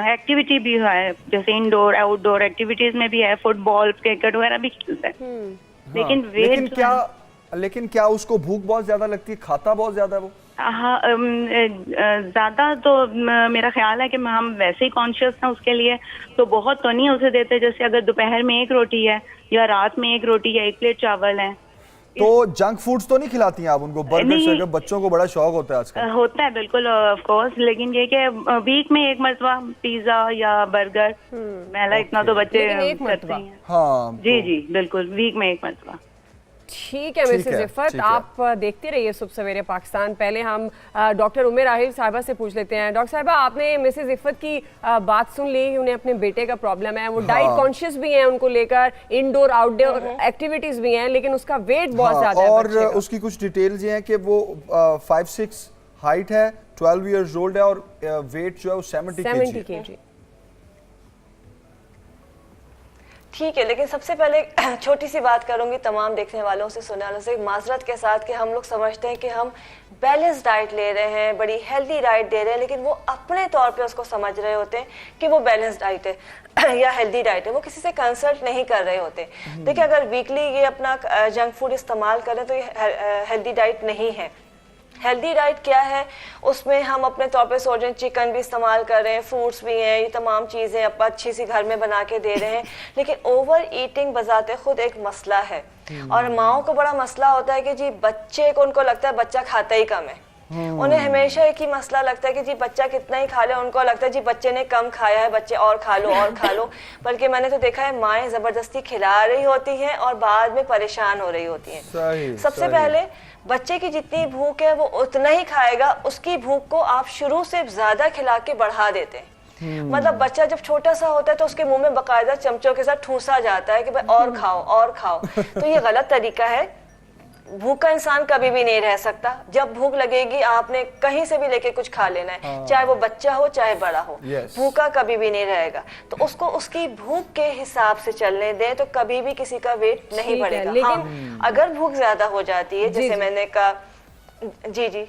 एक्टिविटी भी है, जैसे इंडोर आउटडोर एक्टिविटीज में भी है, फुटबॉल क्रिकेट वगैरह भी खेलता है। लेकिन वेट लेकिन क्या उसको भूख बहुत ज्यादा लगती है, खाता बहुत ज्यादा है वो? हाँ, ज्यादा तो मेरा ख्याल है कि हम वैसे ही कॉन्शियस हैं उसके लिए, तो बहुत तो नहीं उसे देते। जैसे अगर दोपहर में 1 रोटी है या रात में 1 रोटी या 1 प्लेट चावल है। तो जंक फूड्स तो नहीं खिलाती हैं आप उनको? बर्गर शर्गर बच्चों को बड़ा शौक होता है आजकल। होता है बिल्कुल ऑफ कोर्स, लेकिन ये कि वीक में 1 मरतबा पिज्जा या बर्गर, मेला इतना तो बच्चे करते हैं। हाँ जी बिल्कुल, वीक में 1 मरतबा। ठीक है मिसेस इफ़त, आप देखते रहिए सुबह सवेरे पाकिस्तान। पहले हम डॉक्टर उम्मे राहिल साहिबा से पूछ लेते हैं। डॉक्टर साहिबा, आपने मिसेस इफ़त की बात सुन ली, उन्हें अपने बेटे का प्रॉब्लम है, वो डाइट कॉन्शियस भी हैं, उनको लेकर इंडोर आउटडोर एक्टिविटीज भी हैं, लेकिन उसका वेट बहुत ज्यादा है और उसकी कुछ डिटेल्स ये हैं कि वो 5'6" हाइट है, 12 इयर्स ओल्ड है और वेट जो है वो 70 kg। ठीक है, लेकिन सबसे पहले छोटी सी बात करूंगी तमाम देखने वालों से, सुनने वालों से, माजरत के साथ कि हम लोग समझते हैं कि हम बैलेंस डाइट ले रहे हैं, बड़ी हेल्दी डाइट दे रहे हैं, लेकिन वो अपने तौर पे उसको समझ रहे होते हैं कि वो बैलेंस डाइट है या हेल्दी डाइट है। वो किसी से कंसल्ट नहीं कर रहे होते। देखिए, अगर वीकली ये अपना जंक फूड इस्तेमाल करें तो ये हेल्दी डाइट नहीं है। हेल्दी डाइट क्या है? उसमें हम अपने तौर पे सोच रहे हैं चिकन भी इस्तेमाल कर रहे हैं, फ्रूट्स भी हैं, ये तमाम चीज़ें आप अच्छी सी घर में बना के दे रहे हैं, लेकिन ओवर ईटिंग बजाते खुद एक मसला है। और माओ को बड़ा मसला होता है कि जी बच्चे को, उनको लगता है बच्चा खाता ही कम है। उन्हें हमेशा एक ही मसला लगता है कि जी बच्चा कितना ही खा ले, उनको लगता है जी बच्चे ने कम खाया है, बच्चे और खा लो और खा लो। बल्कि मैंने तो देखा है माएँ ज़बरदस्ती खिला रही होती हैं और बाद में परेशान हो रही होती हैं। सबसे पहले बच्चे की जितनी भूख है वो उतना ही खाएगा, उसकी भूख को आप शुरू से ज्यादा खिला के बढ़ा देते हैं। मतलब बच्चा जब छोटा सा होता है तो उसके मुंह में बकायदा चमचों के साथ ठूसा जाता है कि भाई और खाओ और खाओ। तो ये गलत तरीका है। भूखा इंसान कभी भी नहीं रह सकता। जब भूख लगेगी आपने कहीं से भी लेके कुछ खा लेना है, चाहे वो बच्चा हो चाहे बड़ा हो। भूखा कभी भी नहीं रहेगा। तो उसको उसकी भूख के हिसाब से चलने दें तो कभी भी किसी का वेट नहीं बढ़ेगा। लेकिन अगर भूख ज्यादा हो जाती है, जैसे मैंने कहा, जी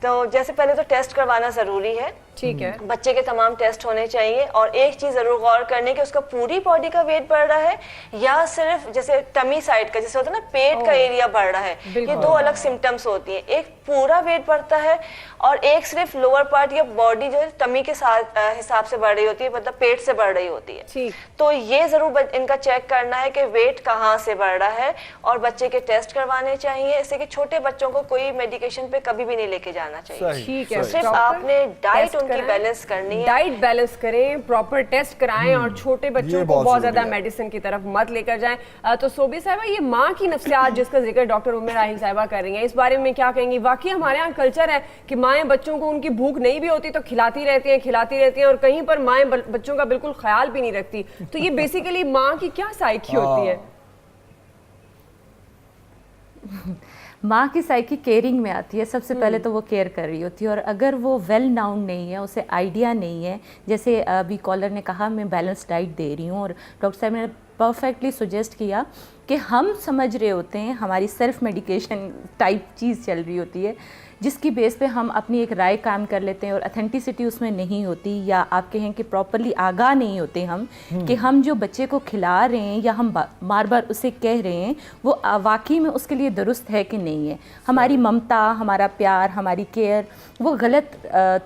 तो जैसे पहले तो टेस्ट करवाना जरूरी है। ठीक है, बच्चे के तमाम टेस्ट होने चाहिए। और एक चीज जरूर गौर करने की, उसका पूरी बॉडी का वेट बढ़ रहा है या सिर्फ जैसे टमी साइड का, जैसे होता है ना पेट का एरिया बढ़ रहा है। ये 2 अलग सिम्टम्स होती है। एक पूरा वेट बढ़ता है और एक सिर्फ लोअर पार्ट या बॉडी जो है टमी के साथ हिसाब से बढ़ रही होती है, मतलब पेट से बढ़ रही होती है। तो ये जरूर इनका चेक करना है कि वेट कहाँ से बढ़ रहा है और बच्चे के टेस्ट करवाने चाहिए। इससे कि छोटे बच्चों को कोई मेडिकेशन पे कभी भी नहीं लेके जाना चाहिए। ठीक है, सिर्फ आपने डाइट उनकी बैलेंस करनी है, डाइट बैलेंस करें, प्रॉपर टेस्ट कराएं और छोटे बच्चों को बहुत ज्यादा मेडिसिन की तरफ मत लेकर जाएं। तो सोबी साहिबा, ये माँ की नफ्सियात जिसका जिक्र डॉक्टर उम्मे राहिल साहिबा कर रही हैं, इस बारे में क्या कहेंगी? वाकई हमारे यहाँ कल्चर है कि माएँ बच्चों को उनकी भूख नहीं भी होती तो खिलाती रहती हैं और कहीं पर माएँ बच्चों का बिल्कुल ख्याल भी नहीं रखती। तो ये बेसिकली माँ की क्या साइकी होती है? माँ की साइकी केयरिंग में आती है। सबसे पहले तो वो केयर कर रही होती है, और अगर वो वेल नाउन नहीं है, उसे आइडिया नहीं है, जैसे अभी कॉलर ने कहा मैं बैलेंस डाइट दे रही हूँ, और डॉक्टर साहब ने परफेक्टली सजेस्ट किया कि हम समझ रहे होते हैं, हमारी सेल्फ मेडिकेशन टाइप चीज़ चल रही होती है, जिसकी बेस पे हम अपनी एक राय काम कर लेते हैं और अथेंटिसिटी उसमें नहीं होती, या आप कहें कि प्रॉपरली आगाह नहीं होते हम कि हम जो बच्चे को खिला रहे हैं या हम बार बार उसे कह रहे हैं वो वाकई में उसके लिए दुरुस्त है कि नहीं है। हमारी ममता, हमारा प्यार, हमारी केयर वो गलत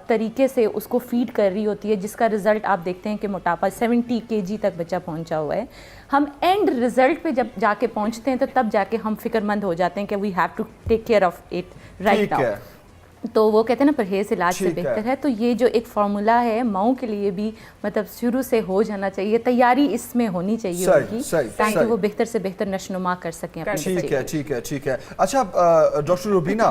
तरीके से उसको फीड कर रही होती है, जिसका रिज़ल्ट आप देखते हैं कि मोटापा 70 kg तक बच्चा पहुंचा हुआ है। हम एंड रिज़ल्ट पे जब जाके पहुंचते हैं तो तब जाके हम फिक्रमंद हो जाते हैं कि we have to take care of it right now. तो वो कहते हैं ना परहेज इलाज से बेहतर है। तो ये जो एक फार्मूला है माओं के लिए भी मतलब शुरू से हो जाना चाहिए, तैयारी इसमें होनी चाहिए उनकी, ताकि वो बेहतर से बेहतर नशोनुमा कर सकें अपने ठीक है ठीक है ठीक है। अच्छा डॉक्टर रुबीना,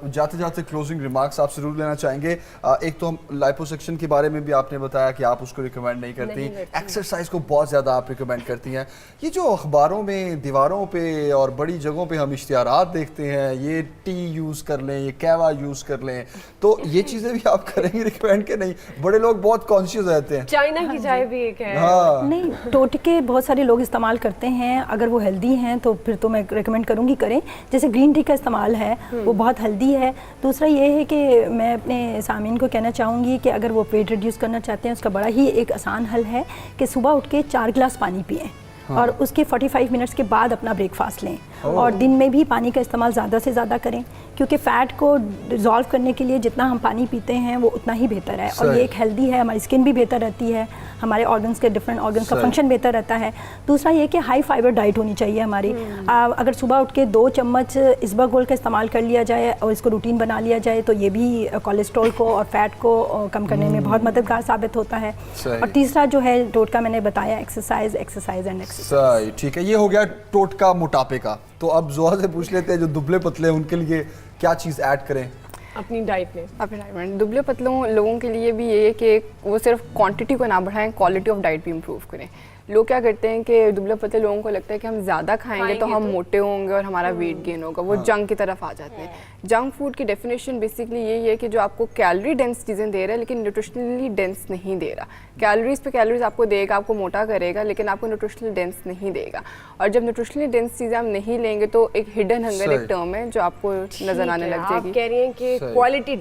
जाते जाते क्लोजिंग रिमार्क्स आप जरूर लेना चाहेंगे। एक तो हम लाइपोसक्शन के बारे में भी आपने बताया कि आप उसको रिकमेंड नहीं करती, एक्सरसाइज को बहुत ज़्यादा आप रिकमेंड करती हैं। ये जो अखबारों में दीवारों पे और बड़ी जगहों पे हम इश्तिहारात देखते हैं, ये टी यूज़ कर लें, ये कैवा यूज़ कर लें, तो ये चीजें भी आप करेंगे रिकमेंड के नहीं? बड़े लोग बहुत कॉन्शियस रहते हैं। चाइना की चाय भी एक है। हाँ। नहीं, टोटके बहुत सारे लोग इस्तेमाल करते हैं, अगर वो हेल्दी हैं तो फिर तो मैं रिकमेंड करूंगी करें। जैसे ग्रीन टी का इस्तेमाल है वो बहुत हेल्दी है। दूसरा ये है कि मैं अपने सामीन को कहना चाहूँगी कि अगर वो वेट रिड्यूस करना चाहते हैं, उसका बड़ा ही एक आसान हल है कि सुबह उठ के 4 गिलास पानी पिएं और उसके 45 मिनट्स के बाद अपना ब्रेकफास्ट लें, और दिन में भी पानी का इस्तेमाल ज़्यादा से ज़्यादा करें, क्योंकि फ़ैट को डिज़ोल्व करने के लिए जितना हम पानी पीते हैं वो उतना ही बेहतर है। और ये एक हेल्दी है, हमारी स्किन भी बेहतर रहती है, हमारे ऑर्गन्स के डिफरेंट ऑर्गन्स का फंक्शन बेहतर रहता है। दूसरा ये कि हाई फाइबर डाइट होनी चाहिए हमारी। अगर सुबह उठ के 2 चम्मच इसबगोल का इस्तेमाल कर लिया जाए और इसको रूटीन बना लिया जाए तो ये भी कोलेस्ट्रॉल को और फैट को कम करने में बहुत मददगार साबित होता है। और तीसरा जो है टोटका मैंने बताया, एक्सरसाइज एक्सरसाइज एंड एक्सरसाइज। ठीक है, ये हो गया टोटका मोटापे का। तो अब जोआ से पूछ लेते हैं जो दुबले पतले हैं उनके लिए क्या चीज़ ऐड करें अपनी डाइट में? अपनी डाइट में दुबले पतलों लोगों के लिए भी ये है कि वो सिर्फ क्वांटिटी को ना बढ़ाएं, क्वालिटी ऑफ डाइट भी इम्प्रूव करें। लोग क्या करते हैं कि दुबले पतले लोगों को लगता है कि हम ज़्यादा खाएंगे तो हम मोटे होंगे और हमारा वेट गेन होगा, वो जंक की तरफ आ जाते हैं। जंक फूड की डेफिनेशन बेसिकली यही है कि जो आपको कैलोरी डेंस चीज़ें दे रहा है लेकिन न्यूट्रिशनली डेंस नहीं दे रहा। कैलोरीज पे कैलोरीज आपको देगा, आपको मोटा करेगा, लेकिन आपको न्यूट्रिशनल डेंस नहीं देगा। और जब न्यूट्रिशनली डेंस चीज़ें हम नहीं लेंगे तो एक हिडन हंगर एक टर्म है जो आपको नजर आने लग जाएगी। आप कह रही हैं कि क्वालिटी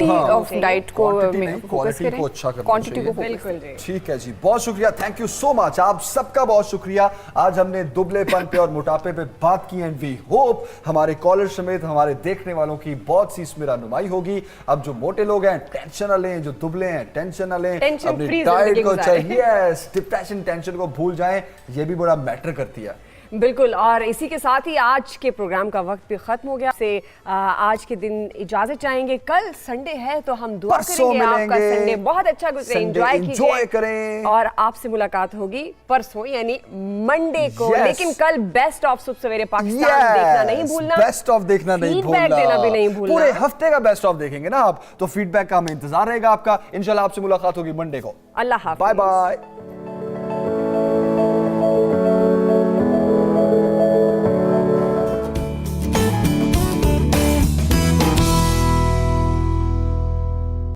ऑफ डाइट को फोकस करें, क्वांटिटी को बिल्कुल। ठीक है जी, बहुत शुक्रिया, थैंक यू सो मच, आप सबका बहुत शुक्रिया। आज हमने दुबलेपन पे और मोटापे पे बात की एंड वी होप हमारे कॉलर समेत हमारे देखने वालों की बहुत सी इसमें रहनुमाई होगी। अब जो मोटे लोग हैं टेंशन न लें, जो दुबले हैं टेंशन न लें, अपनी डाइट को चाहिए, डिप्रेशन टेंशन को भूल जाएं, ये भी बड़ा मैटर करती है। बिल्कुल। और इसी के साथ ही आज के प्रोग्राम का वक्त भी खत्म हो गया। से आज के दिन इजाजत चाहेंगे, कल संडे है तो हम दुआ करेंगे आपका संडे बहुत अच्छा गुजरे, एंजॉय करें, और आपसे मुलाकात होगी परसों यानी मंडे को। लेकिन कल बेस्ट ऑफ सुबह सवेरे पाकिस्तान देखना नहीं भूलना, बेस्ट ऑफ देखना नहीं भूलना, फीडबैक देना भी नहीं भूलना। पूरे हफ्ते का बेस्ट ऑफ देखेंगे ना आप, तो फीडबैक का हमें इंतजार रहेगा आपका। इंशाल्लाह आपसे मुलाकात होगी मंडे को। अल्लाह हाफ़िज़, बाय बाय।